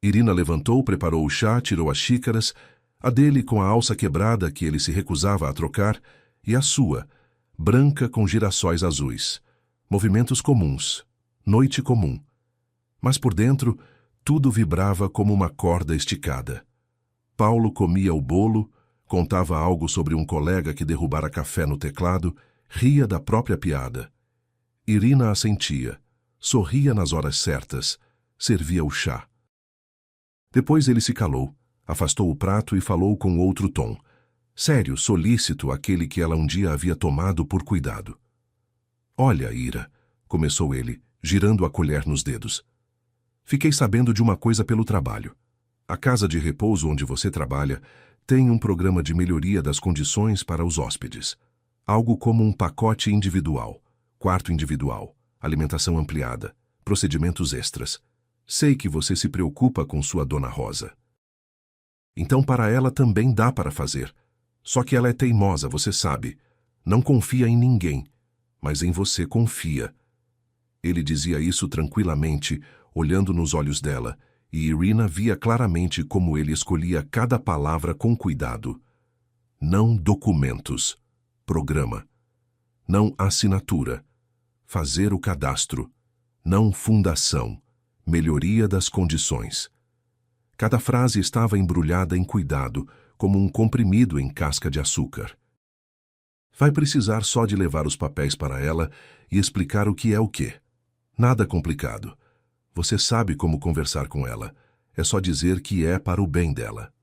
Irina levantou, preparou o chá, tirou as xícaras, a dele com a alça quebrada que ele se recusava a trocar, e a sua, branca com girassóis azuis. Movimentos comuns, noite comum. Mas por dentro, tudo vibrava como uma corda esticada. Paulo comia o bolo, contava algo sobre um colega que derrubara café no teclado, ria da própria piada. Irina assentia, sorria nas horas certas, servia o chá. Depois ele se calou, afastou o prato e falou com outro tom. Sério, solícito, aquele que ela um dia havia tomado por cuidado. Olha, Ira, começou ele, girando a colher nos dedos. Fiquei sabendo de uma coisa pelo trabalho. A casa de repouso onde você trabalha tem um programa de melhoria das condições para os hóspedes. Algo como um pacote individual, quarto individual, alimentação ampliada, procedimentos extras. Sei que você se preocupa com sua dona Rosa. Então para ela também dá para fazer. Só que ela é teimosa, você sabe. Não confia em ninguém, mas em você confia. Ele dizia isso tranquilamente, olhando nos olhos dela, e Irina via claramente como ele escolhia cada palavra com cuidado. Não documentos. Programa. Não assinatura. Fazer o cadastro. Não fundação. Melhoria das condições. Cada frase estava embrulhada em cuidado, como um comprimido em casca de açúcar. Vai precisar só de levar os papéis para ela e explicar o que é o quê. Nada complicado. Você sabe como conversar com ela. É só dizer que é para o bem dela.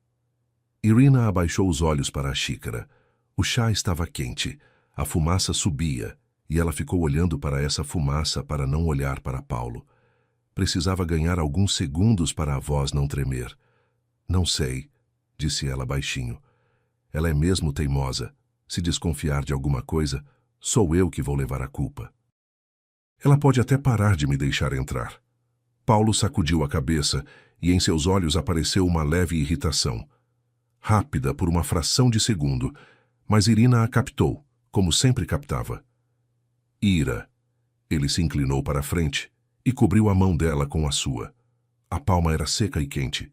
Irina abaixou os olhos para a xícara. O chá estava quente. A fumaça subia, e ela ficou olhando para essa fumaça para não olhar para Paulo. Precisava ganhar alguns segundos para a voz não tremer. Não sei, disse ela baixinho. Ela é mesmo teimosa. Se desconfiar de alguma coisa, sou eu que vou levar a culpa. Ela pode até parar de me deixar entrar. Paulo sacudiu a cabeça e em seus olhos apareceu uma leve irritação. Rápida por uma fração de segundo, mas Irina a captou, como sempre captava. Ira. Ele se inclinou para a frente e cobriu a mão dela com a sua. A palma era seca e quente.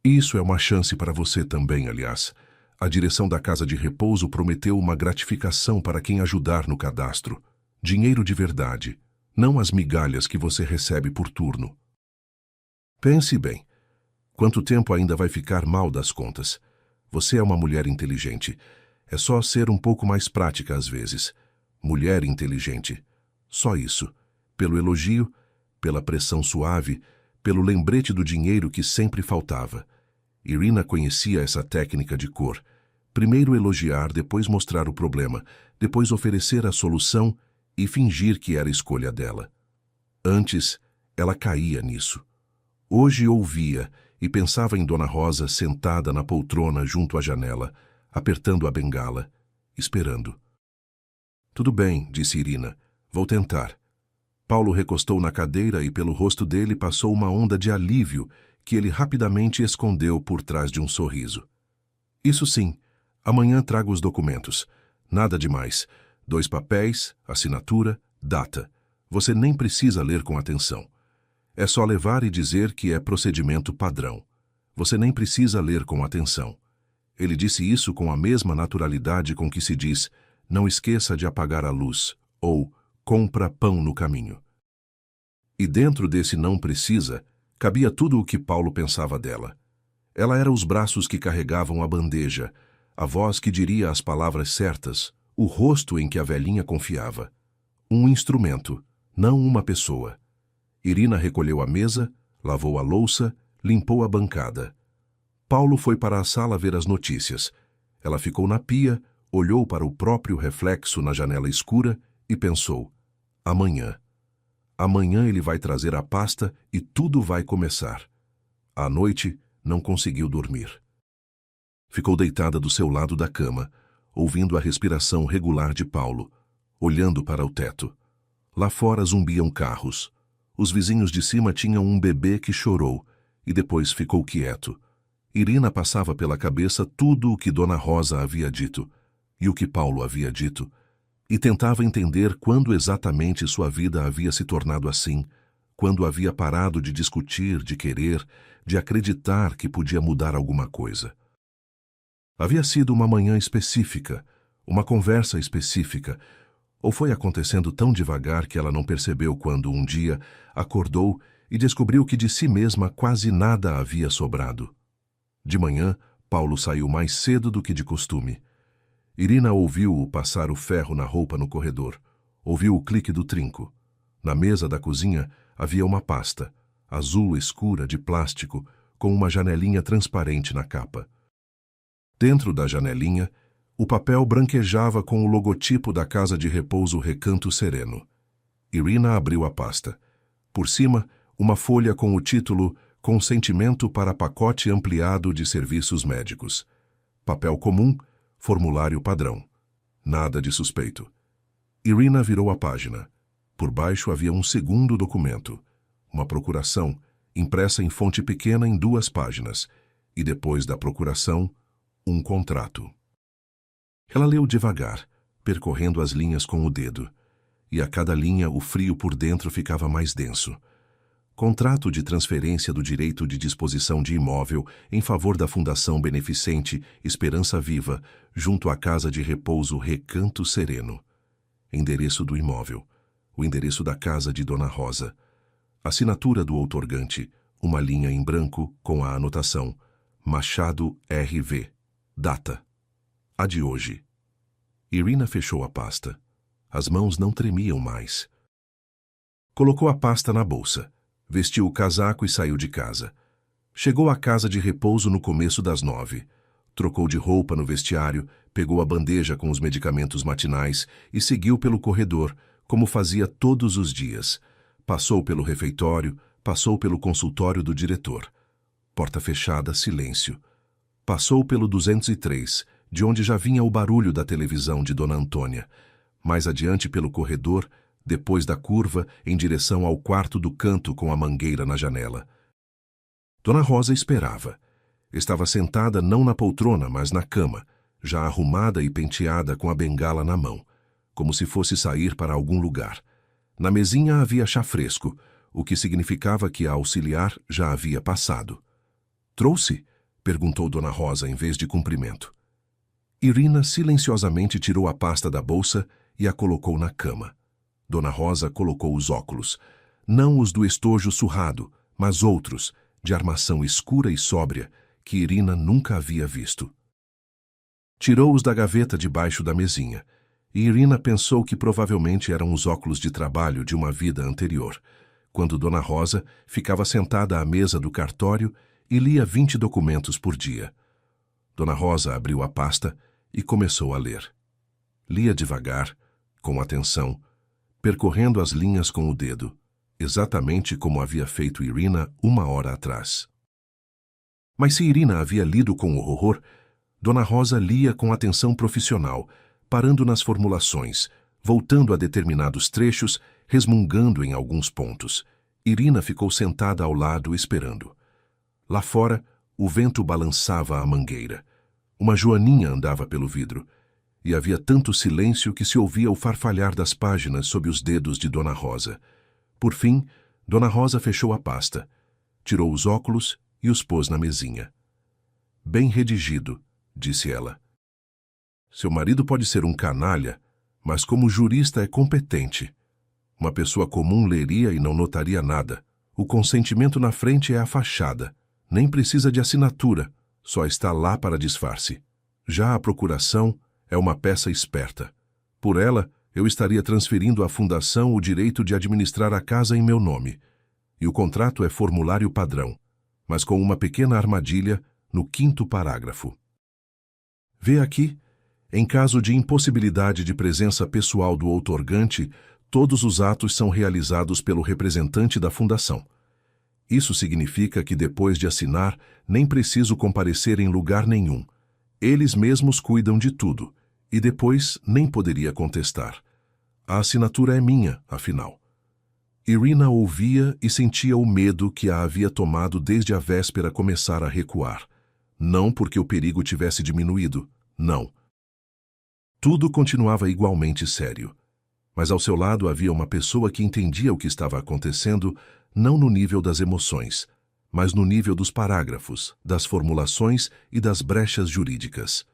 Isso é uma chance para você também, aliás. A direção da casa de repouso prometeu uma gratificação para quem ajudar no cadastro. Dinheiro de verdade, não as migalhas que você recebe por turno. Pense bem. Quanto tempo ainda vai ficar mal das contas? Você é uma mulher inteligente. É só ser um pouco mais prática às vezes. Mulher inteligente. Só isso. Pelo elogio, pela pressão suave, pelo lembrete do dinheiro que sempre faltava. Irina conhecia essa técnica de cor. Primeiro elogiar, depois mostrar o problema, depois oferecer a solução e fingir que era escolha dela. Antes, ela caía nisso. Hoje ouvia e pensava em Dona Rosa sentada na poltrona junto à janela, apertando a bengala, esperando. Tudo bem, disse Irina. Vou tentar. Paulo recostou na cadeira e pelo rosto dele passou uma onda de alívio que ele rapidamente escondeu por trás de um sorriso. Isso sim, amanhã trago os documentos. Nada demais. 2 papéis, assinatura, data. Você nem precisa ler com atenção. É só levar e dizer que é procedimento padrão. Você nem precisa ler com atenção. Ele disse isso com a mesma naturalidade com que se diz não esqueça de apagar a luz ou compra pão no caminho. E dentro desse não precisa, cabia tudo o que Paulo pensava dela. Ela era os braços que carregavam a bandeja, a voz que diria as palavras certas, o rosto em que a velhinha confiava. Um instrumento, não uma pessoa. Irina recolheu a mesa, lavou a louça, limpou a bancada. Paulo foi para a sala ver as notícias. Ela ficou na pia, olhou para o próprio reflexo na janela escura e pensou, amanhã. Amanhã ele vai trazer a pasta e tudo vai começar. À noite, não conseguiu dormir. Ficou deitada do seu lado da cama, ouvindo a respiração regular de Paulo, olhando para o teto. Lá fora zumbiam carros. Os vizinhos de cima tinham um bebê que chorou e depois ficou quieto. Irina passava pela cabeça tudo o que Dona Rosa havia dito e o que Paulo havia dito, e tentava entender quando exatamente sua vida havia se tornado assim, quando havia parado de discutir, de querer, de acreditar que podia mudar alguma coisa. Havia sido uma manhã específica, uma conversa específica, ou foi acontecendo tão devagar que ela não percebeu quando, um dia, acordou e descobriu que de si mesma quase nada havia sobrado. De manhã, Paulo saiu mais cedo do que de costume. Irina ouviu-o passar o ferro na roupa no corredor. Ouviu o clique do trinco. Na mesa da cozinha havia uma pasta, azul escura de plástico, com uma janelinha transparente na capa. Dentro da janelinha, o papel branquejava com o logotipo da casa de repouso Recanto Sereno. Irina abriu a pasta. Por cima, uma folha com o título Consentimento para pacote ampliado de serviços médicos. Papel comum, formulário padrão. Nada de suspeito. Irina virou a página. Por baixo havia um segundo documento. Uma procuração, impressa em fonte pequena em 2 páginas. E depois da procuração, um contrato. Ela leu devagar, percorrendo as linhas com o dedo. E a cada linha o frio por dentro ficava mais denso. Contrato de transferência do direito de disposição de imóvel em favor da Fundação Beneficente Esperança Viva, junto à Casa de Repouso Recanto Sereno. Endereço do imóvel. O endereço da casa de Dona Rosa. Assinatura do outorgante. Uma linha em branco com a anotação Machado R.V. Data. A de hoje. Irina fechou a pasta. As mãos não tremiam mais. Colocou a pasta na bolsa. Vestiu o casaco e saiu de casa. Chegou à casa de repouso no começo das 9. Trocou de roupa no vestiário, pegou a bandeja com os medicamentos matinais e seguiu pelo corredor, como fazia todos os dias. Passou pelo refeitório, passou pelo consultório do diretor. Porta fechada, silêncio. Passou pelo 203, de onde já vinha o barulho da televisão de Dona Antônia. Mais adiante pelo corredor, depois da curva, em direção ao quarto do canto com a mangueira na janela. Dona Rosa esperava. Estava sentada não na poltrona, mas na cama, já arrumada e penteada com a bengala na mão, como se fosse sair para algum lugar. Na mesinha havia chá fresco, o que significava que a auxiliar já havia passado. "Trouxe?" perguntou Dona Rosa em vez de cumprimento. Irina silenciosamente tirou a pasta da bolsa e a colocou na cama. Dona Rosa colocou os óculos, não os do estojo surrado, mas outros, de armação escura e sóbria, que Irina nunca havia visto. Tirou-os da gaveta debaixo da mesinha, e Irina pensou que provavelmente eram os óculos de trabalho de uma vida anterior, quando Dona Rosa ficava sentada à mesa do cartório e lia 20 documentos por dia. Dona Rosa abriu a pasta e começou a ler. Lia devagar, com atenção, percorrendo as linhas com o dedo, exatamente como havia feito Irina 1 hora atrás. Mas se Irina havia lido com horror, Dona Rosa lia com atenção profissional, parando nas formulações, voltando a determinados trechos, resmungando em alguns pontos. Irina ficou sentada ao lado, esperando. Lá fora, o vento balançava a mangueira. Uma joaninha andava pelo vidro, e havia tanto silêncio que se ouvia o farfalhar das páginas sob os dedos de Dona Rosa. Por fim, Dona Rosa fechou a pasta, tirou os óculos e os pôs na mesinha. Bem redigido, disse ela. Seu marido pode ser um canalha, mas como jurista é competente. Uma pessoa comum leria e não notaria nada. O consentimento na frente é a fachada. Nem precisa de assinatura, só está lá para disfarce. Já a procuração é uma peça esperta. Por ela, eu estaria transferindo à fundação o direito de administrar a casa em meu nome. E o contrato é formulário padrão, mas com uma pequena armadilha no 5º parágrafo. Vê aqui, em caso de impossibilidade de presença pessoal do outorgante, todos os atos são realizados pelo representante da fundação. Isso significa que depois de assinar, nem preciso comparecer em lugar nenhum. Eles mesmos cuidam de tudo, e depois nem poderia contestar. A assinatura é minha, afinal. Irina ouvia e sentia o medo que a havia tomado desde a véspera começar a recuar. Não porque o perigo tivesse diminuído, não. Tudo continuava igualmente sério. Mas ao seu lado havia uma pessoa que entendia o que estava acontecendo, não no nível das emoções, mas no nível dos parágrafos, das formulações e das brechas jurídicas.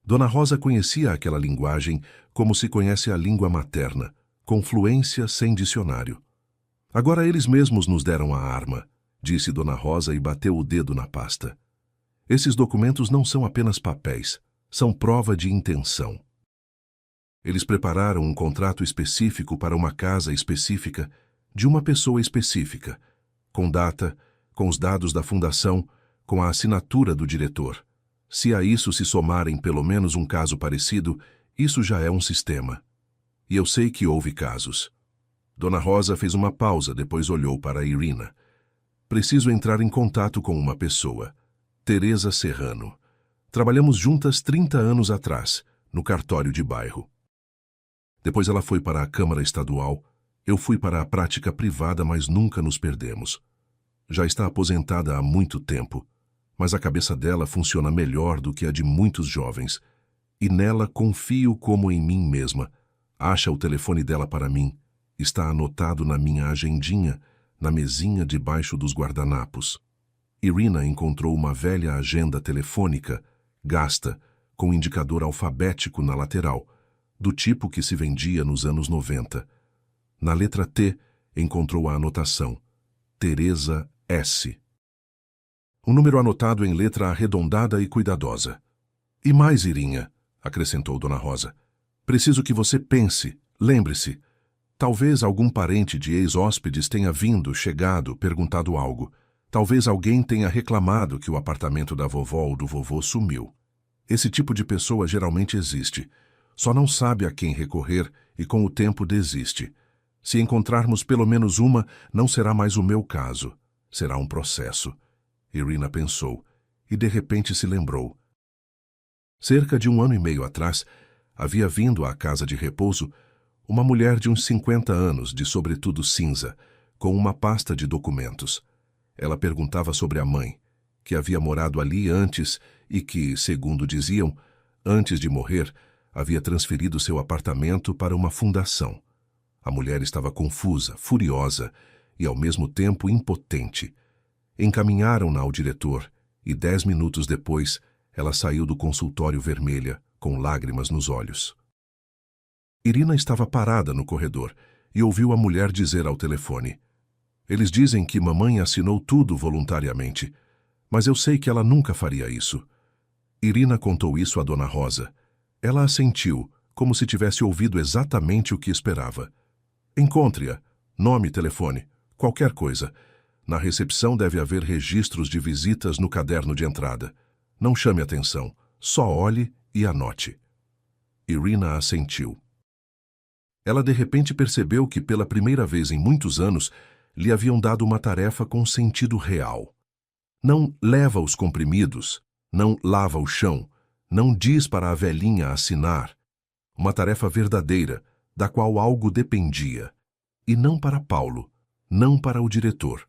Dona Rosa conhecia aquela linguagem como se conhece a língua materna, com fluência sem dicionário. Agora eles mesmos nos deram a arma, disse Dona Rosa e bateu o dedo na pasta. Esses documentos não são apenas papéis, são prova de intenção. Eles prepararam um contrato específico para uma casa específica, de uma pessoa específica, com data, com os dados da fundação, com a assinatura do diretor. Se a isso se somarem pelo menos um caso parecido, isso já é um sistema. E eu sei que houve casos. Dona Rosa fez uma pausa, depois olhou para Irina. Preciso entrar em contato com uma pessoa. Teresa Serrano. Trabalhamos juntas 30 anos atrás, no cartório de bairro. Depois ela foi para a Câmara Estadual, eu fui para a prática privada, mas nunca nos perdemos. Já está aposentada há muito tempo, mas a cabeça dela funciona melhor do que a de muitos jovens. E nela confio como em mim mesma. Acha o telefone dela para mim. Está anotado na minha agendinha, na mesinha debaixo dos guardanapos. Irina encontrou uma velha agenda telefônica, gasta, com indicador alfabético na lateral, do tipo que se vendia nos anos 90. Na letra T, encontrou a anotação, Teresa S. Um número anotado em letra arredondada e cuidadosa. E mais, Irinha, acrescentou Dona Rosa. Preciso que você pense, lembre-se. Talvez algum parente de ex-hóspedes tenha vindo, chegado, perguntado algo. Talvez alguém tenha reclamado que o apartamento da vovó ou do vovô sumiu. Esse tipo de pessoa geralmente existe. Só não sabe a quem recorrer e com o tempo desiste. Se encontrarmos pelo menos uma, não será mais o meu caso. Será um processo. Irina pensou e de repente se lembrou. Cerca de 1 ano e meio atrás, havia vindo à casa de repouso uma mulher de uns 50 anos, de sobretudo cinza, com uma pasta de documentos. Ela perguntava sobre a mãe, que havia morado ali antes e que, segundo diziam, antes de morrer, havia transferido seu apartamento para uma fundação. A mulher estava confusa, furiosa e, ao mesmo tempo, impotente. Encaminharam-na ao diretor e 10 minutos depois ela saiu do consultório vermelha, com lágrimas nos olhos. Irina estava parada no corredor e ouviu a mulher dizer ao telefone: Eles dizem que mamãe assinou tudo voluntariamente, mas eu sei que ela nunca faria isso. Irina contou isso a Dona Rosa. Ela assentiu, como se tivesse ouvido exatamente o que esperava. Encontre-a. Nome, telefone, qualquer coisa. Na recepção deve haver registros de visitas no caderno de entrada. Não chame atenção, só olhe e anote. Irina assentiu. Ela de repente percebeu que pela primeira vez em muitos anos lhe haviam dado uma tarefa com sentido real. Não leva os comprimidos, não lava o chão, não diz para a velhinha assinar. Uma tarefa verdadeira, da qual algo dependia. E não para Paulo, não para o diretor,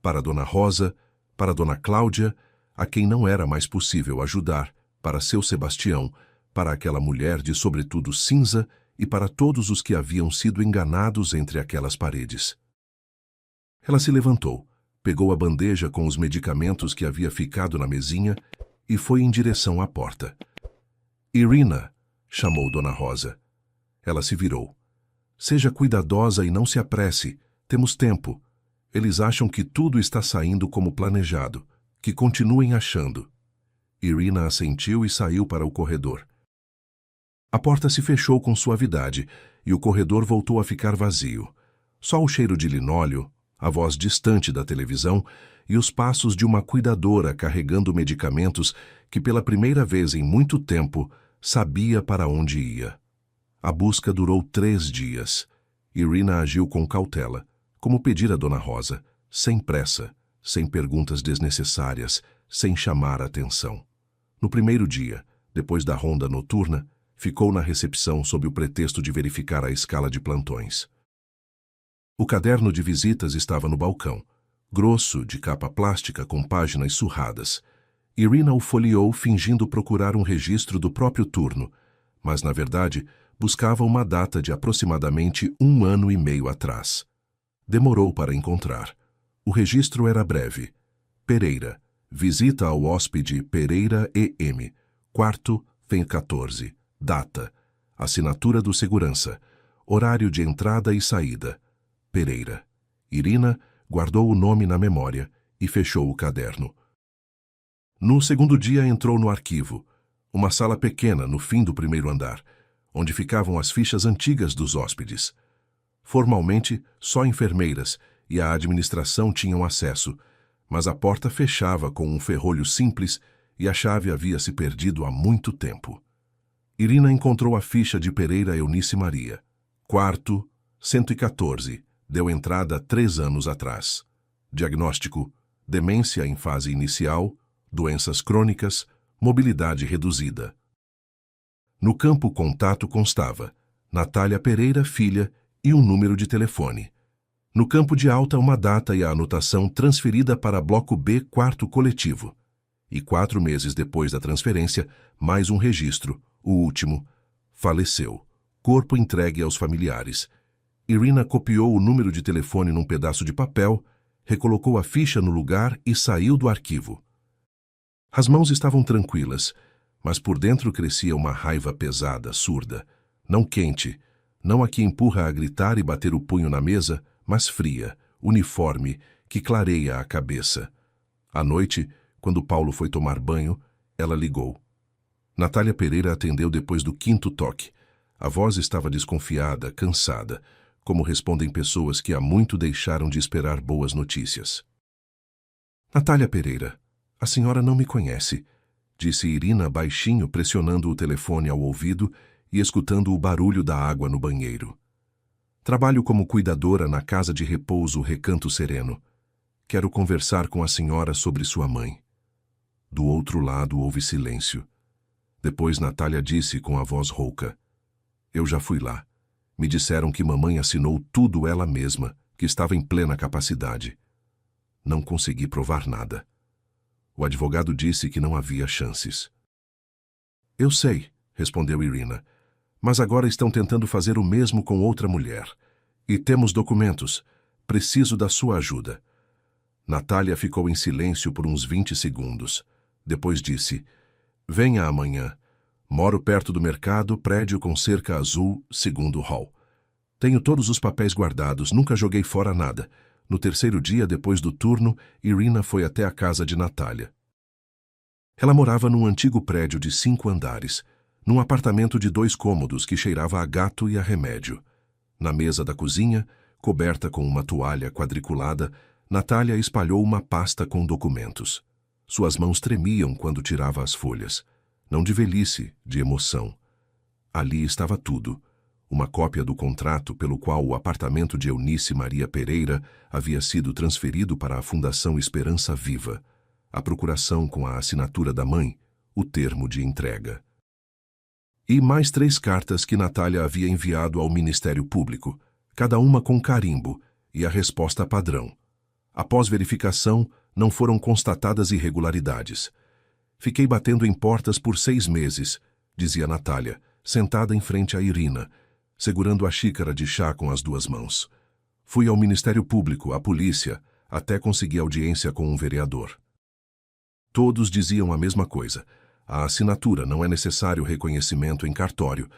para Dona Rosa, para Dona Cláudia, a quem não era mais possível ajudar, para seu Sebastião, para aquela mulher de sobretudo cinza e para todos os que haviam sido enganados entre aquelas paredes. Ela se levantou, pegou a bandeja com os medicamentos que havia ficado na mesinha e foi em direção à porta. "Irina", chamou Dona Rosa. Ela se virou. "Seja cuidadosa e não se apresse. Temos tempo. Eles acham que tudo está saindo como planejado. Que continuem achando." Irina assentiu e saiu para o corredor. A porta se fechou com suavidade e o corredor voltou a ficar vazio. Só o cheiro de linóleo, a voz distante da televisão e os passos de uma cuidadora carregando medicamentos que pela primeira vez em muito tempo sabia para onde ia. A busca durou 3 dias. Irina agiu com cautela, como pedira Dona Rosa, sem pressa, sem perguntas desnecessárias, sem chamar a atenção. No primeiro dia, depois da ronda noturna, ficou na recepção sob o pretexto de verificar a escala de plantões. O caderno de visitas estava no balcão, grosso, de capa plástica com páginas surradas. Irina o folheou fingindo procurar um registro do próprio turno, mas, na verdade, buscava uma data de aproximadamente 1 ano e meio atrás. Demorou para encontrar. O registro era breve. Pereira. Visita ao hóspede Pereira E.M. Quarto, FEM 14. Data. Assinatura do segurança. Horário de entrada e saída. Pereira. Irina guardou o nome na memória e fechou o caderno. No segundo dia entrou no arquivo, uma sala pequena no fim do primeiro andar, onde ficavam as fichas antigas dos hóspedes. Formalmente, só enfermeiras e a administração tinham acesso, mas a porta fechava com um ferrolho simples e a chave havia se perdido há muito tempo. Irina encontrou a ficha de Pereira Eunice Maria. Quarto, 114, deu entrada 3 anos atrás. Diagnóstico: demência em fase inicial, doenças crônicas, mobilidade reduzida. No campo contato constava Natália Pereira, filha, e um número de telefone. No campo de alta, uma data e a anotação transferida para bloco B, quarto coletivo. E 4 meses depois da transferência, mais um registro, o último. Faleceu. Corpo entregue aos familiares. Irina copiou o número de telefone num pedaço de papel, recolocou a ficha no lugar e saiu do arquivo. As mãos estavam tranquilas, mas por dentro crescia uma raiva pesada, surda, não quente, não a que empurra a gritar e bater o punho na mesa, mas fria, uniforme, que clareia a cabeça. À noite, quando Paulo foi tomar banho, ela ligou. Natália Pereira atendeu depois do 5º toque. A voz estava desconfiada, cansada, como respondem pessoas que há muito deixaram de esperar boas notícias. "Natália Pereira, a senhora não me conhece", disse Irina baixinho, pressionando o telefone ao ouvido e escutando o barulho da água no banheiro. "Trabalho como cuidadora na casa de repouso Recanto Sereno. Quero conversar com a senhora sobre sua mãe." Do outro lado houve silêncio. Depois Natália disse com a voz rouca: "Eu já fui lá. Me disseram que mamãe assinou tudo ela mesma, que estava em plena capacidade. Não consegui provar nada. O advogado disse que não havia chances." "Eu sei", respondeu Irina, "mas agora estão tentando fazer o mesmo com outra mulher. E temos documentos. Preciso da sua ajuda." Natália ficou em silêncio por uns 20 segundos. Depois disse: "Venha amanhã. Moro perto do mercado, prédio com cerca azul, segundo hall. Tenho todos os papéis guardados, nunca joguei fora nada." No terceiro dia, depois do turno, Irina foi até a casa de Natália. Ela morava num antigo prédio de 5 andares, num apartamento de 2 cômodos que cheirava a gato e a remédio. Na mesa da cozinha, coberta com uma toalha quadriculada, Natália espalhou uma pasta com documentos. Suas mãos tremiam quando tirava as folhas. Não de velhice, de emoção. Ali estava tudo. uma cópia do contrato pelo qual o apartamento de Eunice Maria Pereira havia sido transferido para a Fundação Esperança Viva, a procuração com a assinatura da mãe, o termo de entrega. E mais 3 cartas que Natália havia enviado ao Ministério Público, cada uma com carimbo, e a resposta padrão. Após verificação, não foram constatadas irregularidades. Fiquei batendo em portas por 6 meses, dizia Natália, sentada em frente a Irina, segurando a xícara de chá com as 2 mãos. Fui ao Ministério Público, à polícia, até conseguir audiência com um vereador. Todos diziam a mesma coisa. A assinatura não é necessário reconhecimento em cartório.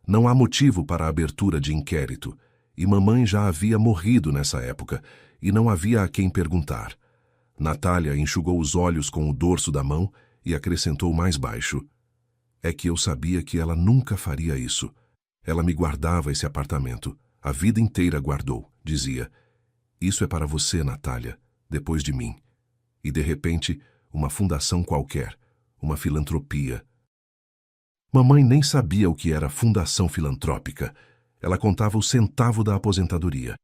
Não há motivo para a abertura de inquérito. E mamãe já havia morrido nessa época, e não havia a quem perguntar. Natália enxugou os olhos com o dorso da mão e acrescentou mais baixo. É que eu sabia que ela nunca faria isso. Ela me guardava esse apartamento. A vida inteira guardou, dizia. Isso é para você, Natália, depois de mim. E de repente, uma fundação qualquer, uma filantropia. Mamãe nem sabia o que era fundação filantrópica. Ela contava o centavo da aposentadoria.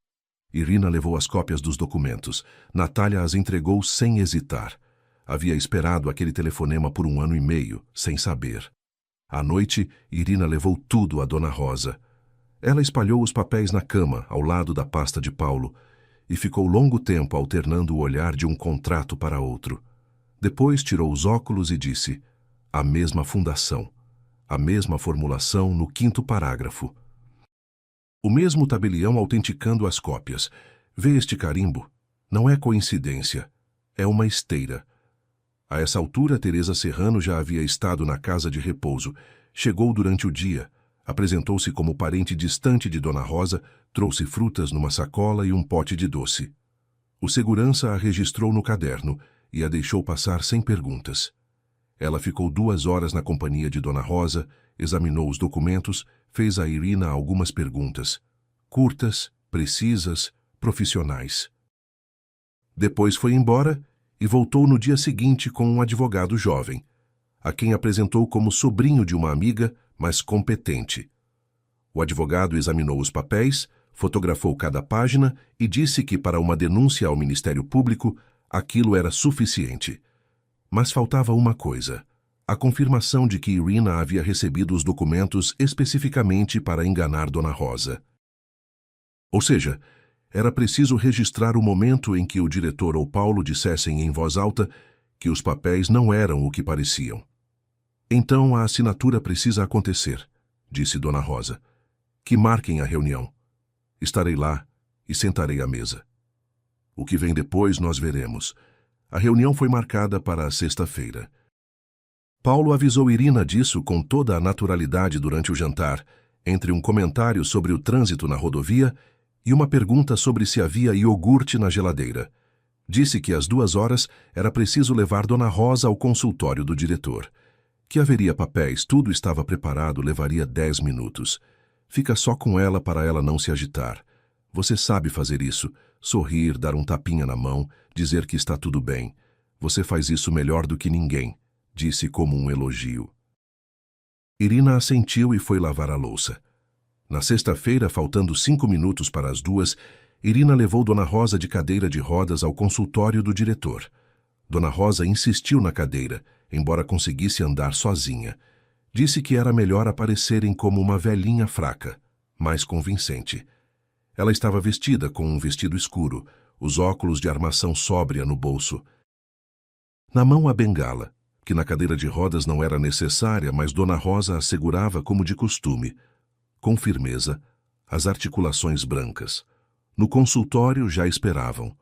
Irina levou as cópias dos documentos. Natália as entregou sem hesitar. Havia esperado aquele telefonema por 1 ano e meio, sem saber. À noite, Irina levou tudo a Dona Rosa. Ela espalhou os papéis na cama, ao lado da pasta de Paulo, e ficou longo tempo alternando o olhar de um contrato para outro. Depois tirou os óculos e disse: a mesma fundação, a mesma formulação no 5º parágrafo. O mesmo tabelião autenticando as cópias. Vê este carimbo? Não é coincidência. É uma esteira. A essa altura, Teresa Serrano já havia estado na casa de repouso. Chegou durante o dia. Apresentou-se como parente distante de Dona Rosa, trouxe frutas numa sacola e um pote de doce. O segurança a registrou no caderno e a deixou passar sem perguntas. Ela ficou 2 horas na companhia de Dona Rosa, examinou os documentos, fez a Irina algumas perguntas, curtas, precisas, profissionais. Depois foi embora e voltou no dia seguinte com um advogado jovem, a quem apresentou como sobrinho de uma amiga, mas competente. O advogado examinou os papéis, fotografou cada página e disse que para uma denúncia ao Ministério Público aquilo era suficiente. Mas faltava uma coisa: a confirmação de que Irina havia recebido os documentos especificamente para enganar Dona Rosa. Ou seja, era preciso registrar o momento em que o diretor ou Paulo dissessem em voz alta que os papéis não eram o que pareciam. Então a assinatura precisa acontecer, disse Dona Rosa. Que marquem a reunião. Estarei lá e sentarei à mesa. O que vem depois nós veremos. A reunião foi marcada para a sexta-feira. Paulo avisou Irina disso com toda a naturalidade durante o jantar, entre um comentário sobre o trânsito na rodovia e uma pergunta sobre se havia iogurte na geladeira. Disse que às 2 horas era preciso levar Dona Rosa ao consultório do diretor. Que haveria papéis, tudo estava preparado, levaria 10 minutos. Fica só com ela para ela não se agitar. Você sabe fazer isso, sorrir, dar um tapinha na mão, dizer que está tudo bem. Você faz isso melhor do que ninguém, disse como um elogio. Irina assentiu e foi lavar a louça. Na sexta-feira, faltando 5 minutos para as 2, Irina levou Dona Rosa de cadeira de rodas ao consultório do diretor. Dona Rosa insistiu na cadeira, embora conseguisse andar sozinha. Disse que era melhor aparecerem como uma velhinha fraca, mais convincente. Ela estava vestida com um vestido escuro, os óculos de armação sóbria no bolso. Na mão a bengala, que na cadeira de rodas não era necessária, mas Dona Rosa a segurava como de costume. Com firmeza, as articulações brancas. No consultório já esperavam.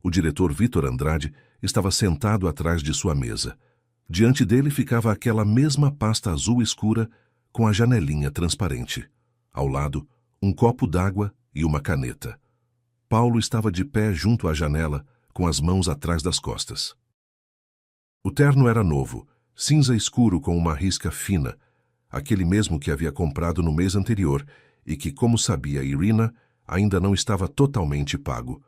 O diretor Vitor Andrade estava sentado atrás de sua mesa. Diante dele ficava aquela mesma pasta azul escura com a janelinha transparente. Ao lado, um copo d'água e uma caneta. Paulo estava de pé junto à janela, com as mãos atrás das costas. O terno era novo, cinza escuro com uma risca fina, aquele mesmo que havia comprado no mês anterior e que, como sabia Irina, ainda não estava totalmente pago.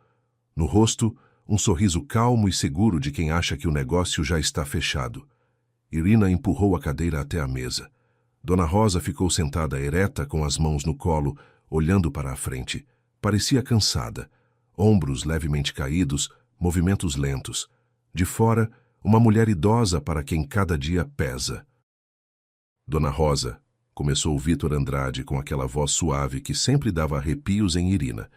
No rosto, um sorriso calmo e seguro de quem acha que o negócio já está fechado. Irina empurrou a cadeira até a mesa. Dona Rosa ficou sentada ereta com as mãos no colo, olhando para a frente. Parecia cansada. Ombros levemente caídos, movimentos lentos. De fora, uma mulher idosa para quem cada dia pesa. Dona Rosa, começou Vítor Andrade com aquela voz suave que sempre dava arrepios em Irina.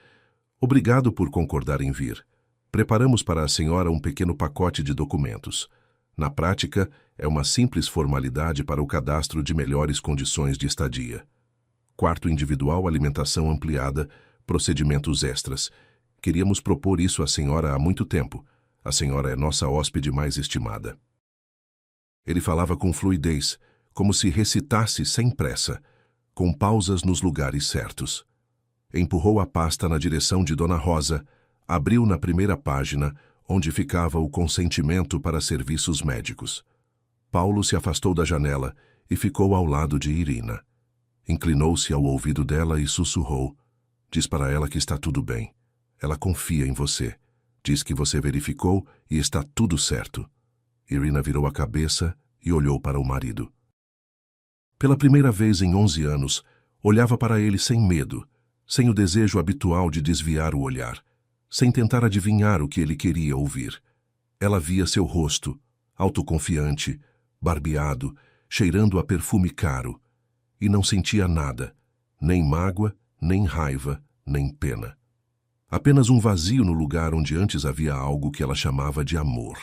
Obrigado por concordar em vir. Preparamos para a senhora um pequeno pacote de documentos. Na prática, é uma simples formalidade para o cadastro de melhores condições de estadia. Quarto individual, alimentação ampliada, procedimentos extras. Queríamos propor isso à senhora há muito tempo. A senhora é nossa hóspede mais estimada. Ele falava com fluidez, como se recitasse sem pressa, com pausas nos lugares certos. Empurrou a pasta na direção de Dona Rosa, abriu na primeira página, onde ficava o consentimento para serviços médicos. Paulo se afastou da janela e ficou ao lado de Irina. Inclinou-se ao ouvido dela e sussurrou. Diz para ela que está tudo bem. Ela confia em você. Diz que você verificou e está tudo certo. Irina virou a cabeça e olhou para o marido. Pela primeira vez em 11 anos, olhava para ele sem medo, sem o desejo habitual de desviar o olhar, sem tentar adivinhar o que ele queria ouvir. Ela via seu rosto, autoconfiante, barbeado, cheirando a perfume caro, e não sentia nada, nem mágoa, nem raiva, nem pena. Apenas um vazio no lugar onde antes havia algo que ela chamava de amor.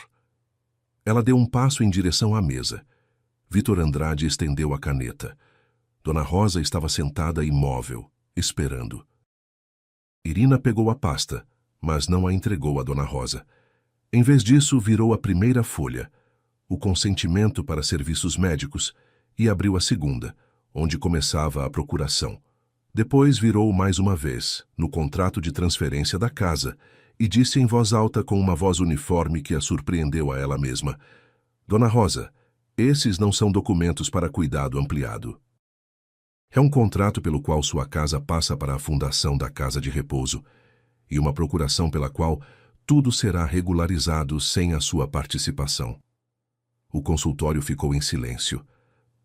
Ela deu um passo em direção à mesa. Vítor Andrade estendeu a caneta. Dona Rosa estava sentada imóvel, esperando. Irina pegou a pasta, mas não a entregou a Dona Rosa. Em vez disso, virou a primeira folha, o consentimento para serviços médicos, e abriu a segunda, onde começava a procuração. Depois virou mais uma vez, no contrato de transferência da casa, e disse em voz alta com uma voz uniforme que a surpreendeu a ela mesma. Dona Rosa, esses não são documentos para cuidado ampliado. É um contrato pelo qual sua casa passa para a fundação da Casa de Repouso e uma procuração pela qual tudo será regularizado sem a sua participação. O consultório ficou em silêncio,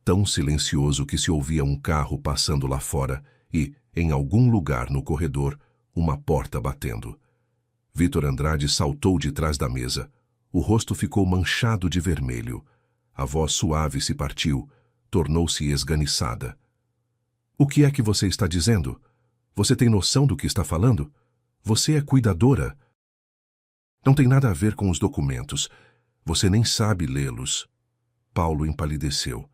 tão silencioso que se ouvia um carro passando lá fora e, em algum lugar no corredor, uma porta batendo. Vítor Andrade saltou de trás da mesa. O rosto ficou manchado de vermelho. A voz suave se partiu, tornou-se esganiçada. O que é que você está dizendo? Você tem noção do que está falando? Você é cuidadora? Não tem nada a ver com os documentos. Você nem sabe lê-los. Paulo empalideceu.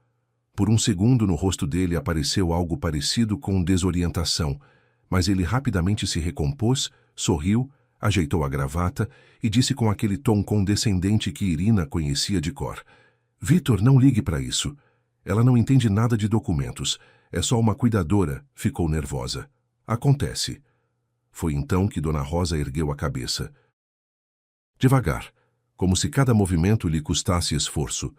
Por um segundo no rosto dele apareceu algo parecido com desorientação, mas ele rapidamente se recompôs, sorriu, ajeitou a gravata e disse com aquele tom condescendente que Irina conhecia de cor. Vítor, não ligue para isso. Ela não entende nada de documentos. É só uma cuidadora, ficou nervosa. Acontece. Foi então que Dona Rosa ergueu a cabeça. Devagar, como se cada movimento lhe custasse esforço,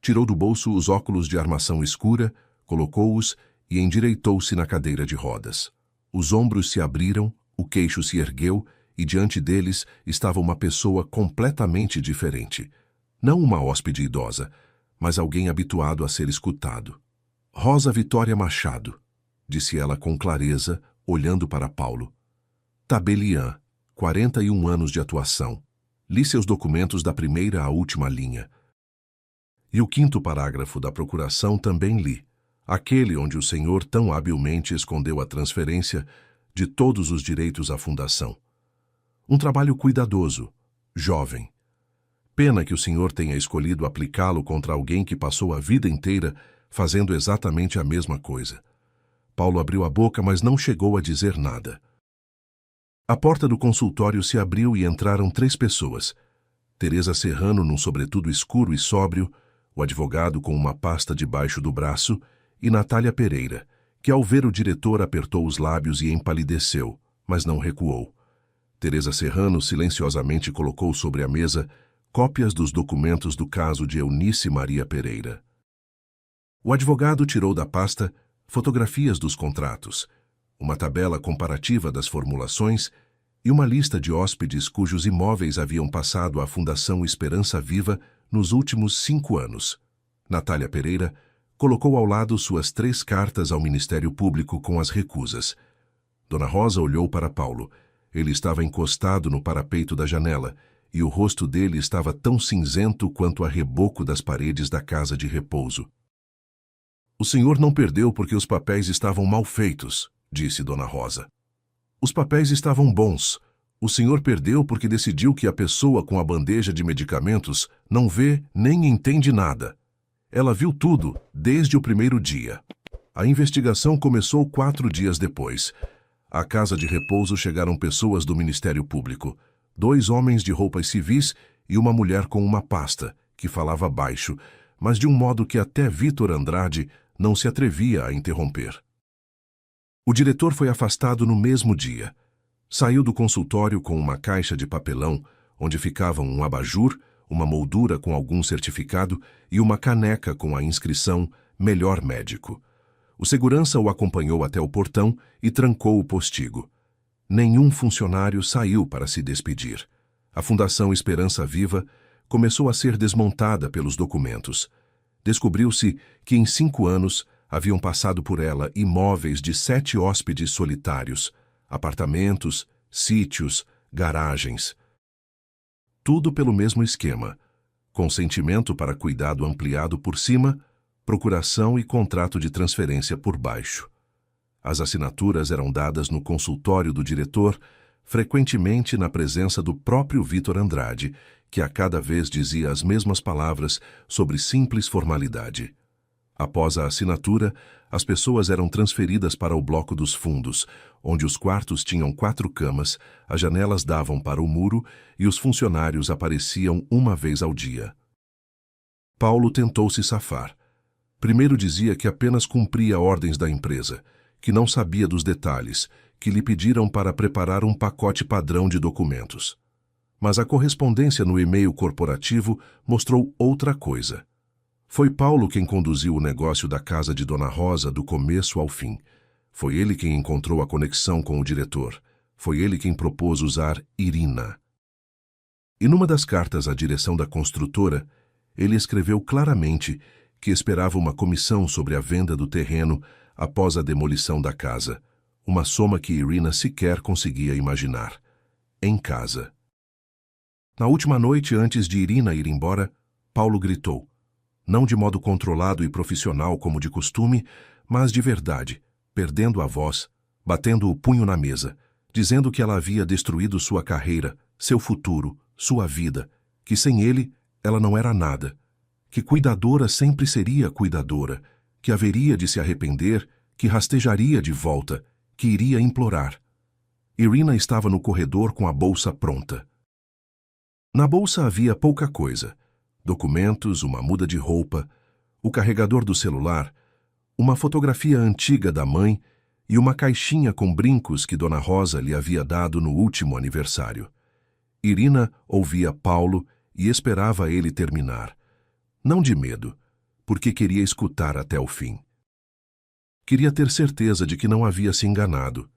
tirou do bolso os óculos de armação escura, colocou-os e endireitou-se na cadeira de rodas. Os ombros se abriram, o queixo se ergueu e diante deles estava uma pessoa completamente diferente. Não uma hóspede idosa, mas alguém habituado a ser escutado. Rosa Vitória Machado, disse ela com clareza, olhando para Paulo. Tabeliã, 41 anos de atuação. Li seus documentos da primeira à última linha. E o quinto parágrafo da procuração também li, aquele onde o senhor tão habilmente escondeu a transferência de todos os direitos à fundação. Um trabalho cuidadoso, jovem. Pena que o senhor tenha escolhido aplicá-lo contra alguém que passou a vida inteira fazendo exatamente a mesma coisa. Paulo abriu a boca, mas não chegou a dizer nada. A porta do consultório se abriu e entraram 3 pessoas. Teresa Serrano num sobretudo escuro e sóbrio, o advogado com uma pasta debaixo do braço, e Natália Pereira, que ao ver o diretor apertou os lábios e empalideceu, mas não recuou. Teresa Serrano silenciosamente colocou sobre a mesa cópias dos documentos do caso de Eunice Maria Pereira. O advogado tirou da pasta fotografias dos contratos, uma tabela comparativa das formulações e uma lista de hóspedes cujos imóveis haviam passado à Fundação Esperança Viva nos últimos 5 anos. Natália Pereira colocou ao lado suas 3 cartas ao Ministério Público com as recusas. Dona Rosa olhou para Paulo. Ele estava encostado no parapeito da janela, e o rosto dele estava tão cinzento quanto a reboco das paredes da casa de repouso. O senhor não perdeu porque os papéis estavam mal feitos, disse Dona Rosa. Os papéis estavam bons. O senhor perdeu porque decidiu que a pessoa com a bandeja de medicamentos não vê nem entende nada. Ela viu tudo, desde o primeiro dia. A investigação começou 4 dias depois. À casa de repouso chegaram pessoas do Ministério Público, 2 homens de roupas civis e uma mulher com uma pasta, que falava baixo, mas de um modo que até Vítor Andrade não se atrevia a interromper. O diretor foi afastado no mesmo dia. Saiu do consultório com uma caixa de papelão, onde ficavam um abajur, uma moldura com algum certificado e uma caneca com a inscrição Melhor Médico. O segurança o acompanhou até o portão e trancou o postigo. Nenhum funcionário saiu para se despedir. A Fundação Esperança Viva começou a ser desmontada pelos documentos. Descobriu-se que em 5 anos haviam passado por ela imóveis de 7 hóspedes solitários, apartamentos, sítios, garagens. Tudo pelo mesmo esquema: consentimento para cuidado ampliado por cima, procuração e contrato de transferência por baixo. As assinaturas eram dadas no consultório do diretor, frequentemente na presença do próprio Vítor Andrade, que a cada vez dizia as mesmas palavras sobre simples formalidade. Após a assinatura, as pessoas eram transferidas para o bloco dos fundos, onde os quartos tinham 4 camas, as janelas davam para o muro e os funcionários apareciam uma vez ao dia. Paulo tentou se safar. Primeiro dizia que apenas cumpria ordens da empresa, que não sabia dos detalhes, que lhe pediram para preparar um pacote padrão de documentos. Mas a correspondência no e-mail corporativo mostrou outra coisa. Foi Paulo quem conduziu o negócio da casa de Dona Rosa do começo ao fim. Foi ele quem encontrou a conexão com o diretor. Foi ele quem propôs usar Irina. E numa das cartas à direção da construtora, ele escreveu claramente que esperava uma comissão sobre a venda do terreno após a demolição da casa, uma soma que Irina sequer conseguia imaginar. Em casa. Na última noite antes de Irina ir embora, Paulo gritou, não de modo controlado e profissional como de costume, mas de verdade, perdendo a voz, batendo o punho na mesa, dizendo que ela havia destruído sua carreira, seu futuro, sua vida, que sem ele ela não era nada, que cuidadora sempre seria cuidadora, que haveria de se arrepender, que rastejaria de volta, que iria implorar. Irina estava no corredor com a bolsa pronta. Na bolsa havia pouca coisa: documentos, uma muda de roupa, o carregador do celular, uma fotografia antiga da mãe e uma caixinha com brincos que Dona Rosa lhe havia dado no último aniversário. Irina ouvia Paulo e esperava ele terminar. Não de medo, porque queria escutar até o fim. Queria ter certeza de que não havia se enganado,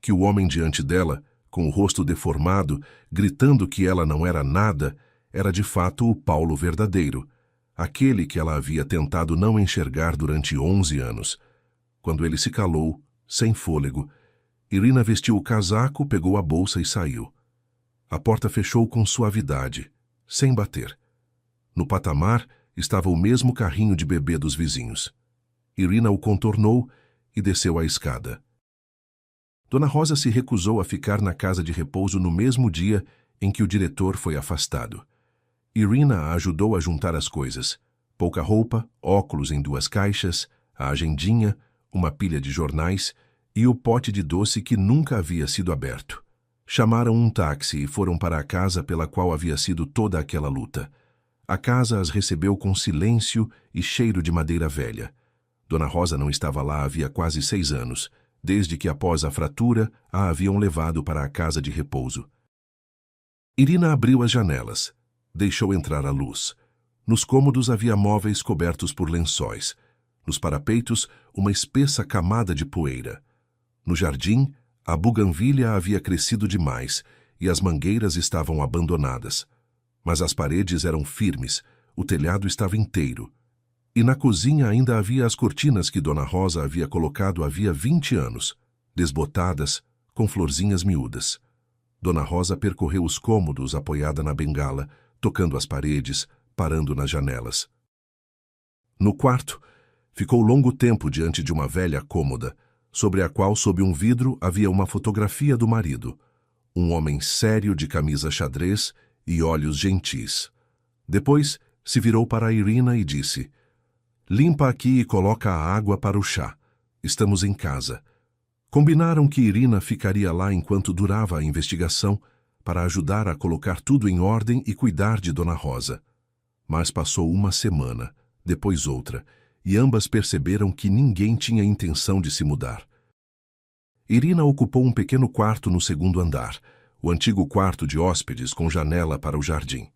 que o homem diante dela, com o rosto deformado, gritando que ela não era nada, era de fato o Paulo verdadeiro, aquele que ela havia tentado não enxergar durante 11 anos. Quando ele se calou, sem fôlego, Irina vestiu o casaco, pegou a bolsa e saiu. A porta fechou com suavidade, sem bater. No patamar estava o mesmo carrinho de bebê dos vizinhos. Irina o contornou e desceu a escada. Dona Rosa se recusou a ficar na casa de repouso no mesmo dia em que o diretor foi afastado. Irina a ajudou a juntar as coisas: pouca roupa, óculos em 2 caixas, a agendinha, uma pilha de jornais e o pote de doce que nunca havia sido aberto. Chamaram um táxi e foram para a casa pela qual havia sido toda aquela luta. A casa as recebeu com silêncio e cheiro de madeira velha. Dona Rosa não estava lá havia quase 6 anos, desde que após a fratura a haviam levado para a casa de repouso. Irina abriu as janelas. Deixou entrar a luz. Nos cômodos havia móveis cobertos por lençóis. Nos parapeitos, uma espessa camada de poeira. No jardim, a buganvília havia crescido demais e as mangueiras estavam abandonadas. Mas as paredes eram firmes, o telhado estava inteiro. E na cozinha ainda havia as cortinas que Dona Rosa havia colocado havia 20 anos, desbotadas, com florzinhas miúdas. Dona Rosa percorreu os cômodos apoiada na bengala, tocando as paredes, parando nas janelas. No quarto, ficou longo tempo diante de uma velha cômoda, sobre a qual, sob um vidro, havia uma fotografia do marido, um homem sério de camisa xadrez e olhos gentis. Depois, se virou para Irina e disse: "Limpa aqui e coloca a água para o chá. Estamos em casa." Combinaram que Irina ficaria lá enquanto durava a investigação, para ajudar a colocar tudo em ordem e cuidar de Dona Rosa. Mas passou uma semana, depois outra, e ambas perceberam que ninguém tinha intenção de se mudar. Irina ocupou um pequeno quarto no segundo andar, o antigo quarto de hóspedes com janela para o jardim.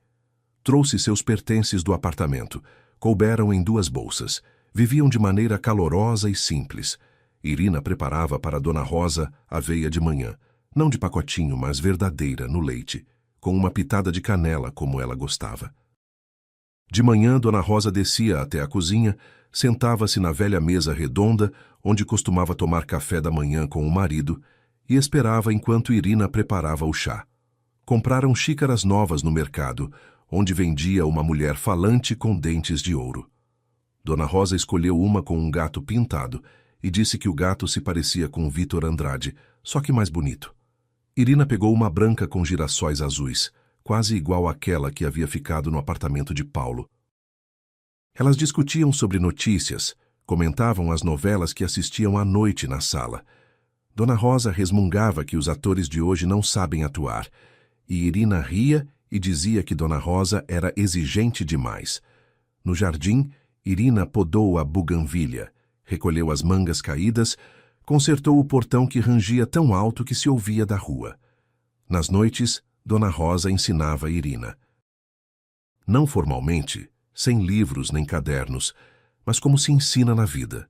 Trouxe seus pertences do apartamento, couberam em 2 bolsas, viviam de maneira calorosa e simples. Irina preparava para Dona Rosa aveia de manhã, não de pacotinho, mas verdadeira, no leite, com uma pitada de canela como ela gostava. De manhã, Dona Rosa descia até a cozinha, sentava-se na velha mesa redonda, onde costumava tomar café da manhã com o marido, e esperava enquanto Irina preparava o chá. Compraram xícaras novas no mercado, onde vendia uma mulher falante com dentes de ouro. Dona Rosa escolheu uma com um gato pintado e disse que o gato se parecia com Vítor Andrade, só que mais bonito. Irina pegou uma branca com girassóis azuis, quase igual àquela que havia ficado no apartamento de Paulo. Elas discutiam sobre notícias, comentavam as novelas que assistiam à noite na sala. Dona Rosa resmungava que os atores de hoje não sabem atuar, e Irina ria e dizia que Dona Rosa era exigente demais. No jardim, Irina podou a buganvília, recolheu as mangas caídas, consertou o portão que rangia tão alto que se ouvia da rua. Nas noites, Dona Rosa ensinava Irina. Não formalmente, sem livros nem cadernos, mas como se ensina na vida.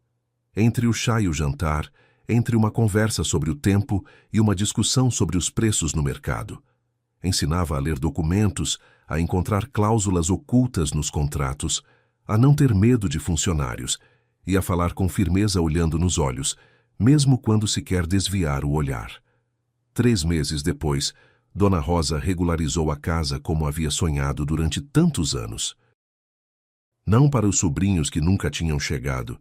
Entre o chá e o jantar, entre uma conversa sobre o tempo e uma discussão sobre os preços no mercado. Ensinava a ler documentos, a encontrar cláusulas ocultas nos contratos, a não ter medo de funcionários e a falar com firmeza olhando nos olhos, mesmo quando se quer desviar o olhar. 3 meses depois, Dona Rosa regularizou a casa como havia sonhado durante tantos anos. Não para os sobrinhos que nunca tinham chegado,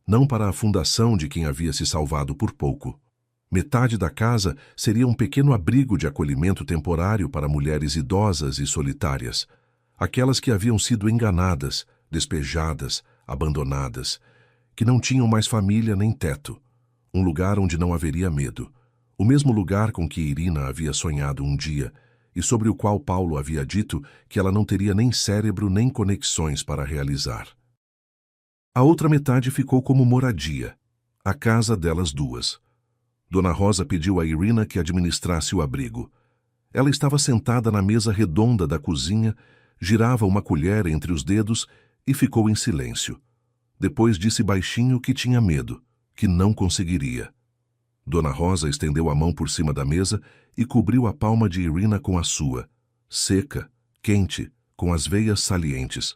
não para a fundação de quem havia se salvado por pouco. Metade da casa seria um pequeno abrigo de acolhimento temporário para mulheres idosas e solitárias, aquelas que haviam sido enganadas, despejadas, abandonadas, que não tinham mais família nem teto, um lugar onde não haveria medo, o mesmo lugar com que Irina havia sonhado um dia e sobre o qual Paulo havia dito que ela não teria nem cérebro nem conexões para realizar. A outra metade ficou como moradia, a casa delas duas. Dona Rosa pediu a Irina que administrasse o abrigo. Ela estava sentada na mesa redonda da cozinha, girava uma colher entre os dedos e ficou em silêncio. Depois disse baixinho que tinha medo, que não conseguiria. Dona Rosa estendeu a mão por cima da mesa e cobriu a palma de Irina com a sua, seca, quente, com as veias salientes.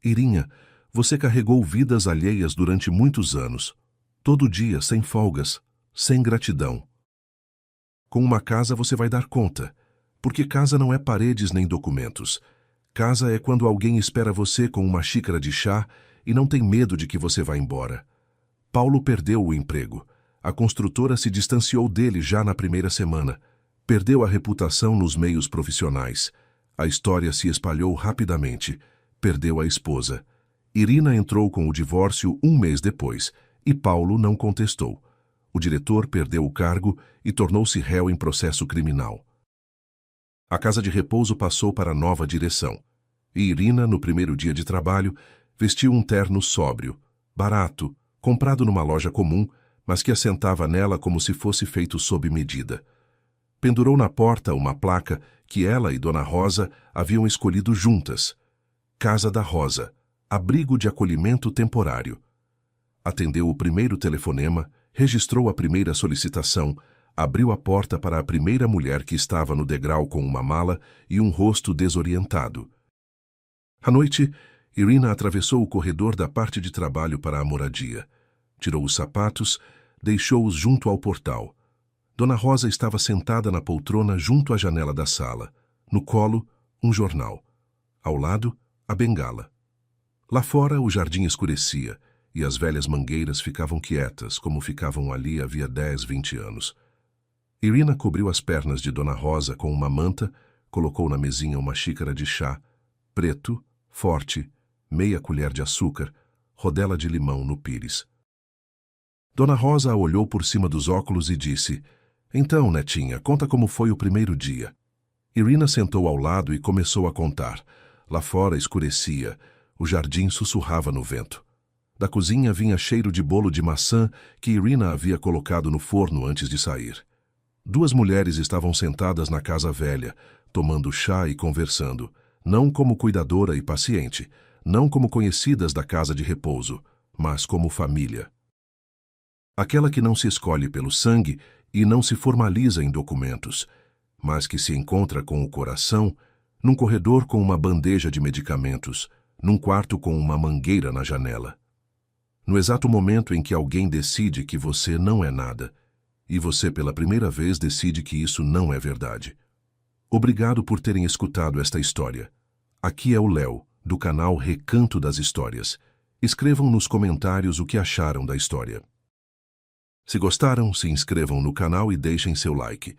Irinha, você carregou vidas alheias durante muitos anos, todo dia, sem folgas, sem gratidão. Com uma casa você vai dar conta, porque casa não é paredes nem documentos. Casa é quando alguém espera você com uma xícara de chá e não tem medo de que você vá embora. Paulo perdeu o emprego. A construtora se distanciou dele já na primeira semana. Perdeu a reputação nos meios profissionais. A história se espalhou rapidamente. Perdeu a esposa. Irina entrou com o divórcio 1 mês depois, e Paulo não contestou. O diretor perdeu o cargo e tornou-se réu em processo criminal. A casa de repouso passou para a nova direção. E Irina, no primeiro dia de trabalho, vestiu um terno sóbrio, barato, comprado numa loja comum, mas que assentava nela como se fosse feito sob medida. Pendurou na porta uma placa que ela e Dona Rosa haviam escolhido juntas. Casa da Rosa, abrigo de acolhimento temporário. Atendeu o primeiro telefonema, registrou a primeira solicitação, abriu a porta para a primeira mulher que estava no degrau com uma mala e um rosto desorientado. À noite, Irina atravessou o corredor da parte de trabalho para a moradia. Tirou os sapatos, deixou-os junto ao portal. Dona Rosa estava sentada na poltrona junto à janela da sala. No colo, um jornal. Ao lado, a bengala. Lá fora, o jardim escurecia e as velhas mangueiras ficavam quietas, como ficavam ali havia 10, 20 anos. Irina cobriu as pernas de Dona Rosa com uma manta, colocou na mesinha uma xícara de chá, preto, forte, meia colher de açúcar, rodela de limão no pires. Dona Rosa a olhou por cima dos óculos e disse: "Então, netinha, conta como foi o primeiro dia." Irina sentou ao lado e começou a contar. Lá fora escurecia, o jardim sussurrava no vento. Da cozinha vinha cheiro de bolo de maçã que Irina havia colocado no forno antes de sair. 2 mulheres estavam sentadas na casa velha, tomando chá e conversando, não como cuidadora e paciente, não como conhecidas da casa de repouso, mas como família. Aquela que não se escolhe pelo sangue e não se formaliza em documentos, mas que se encontra com o coração, num corredor com uma bandeja de medicamentos, num quarto com uma mangueira na janela. No exato momento em que alguém decide que você não é nada, e você pela primeira vez decide que isso não é verdade. Obrigado por terem escutado esta história. Aqui é o Léo, do canal Recanto das Histórias. Escrevam nos comentários o que acharam da história. Se gostaram, se inscrevam no canal e deixem seu like.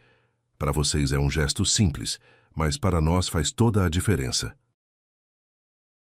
Para vocês é um gesto simples, mas para nós faz toda a diferença.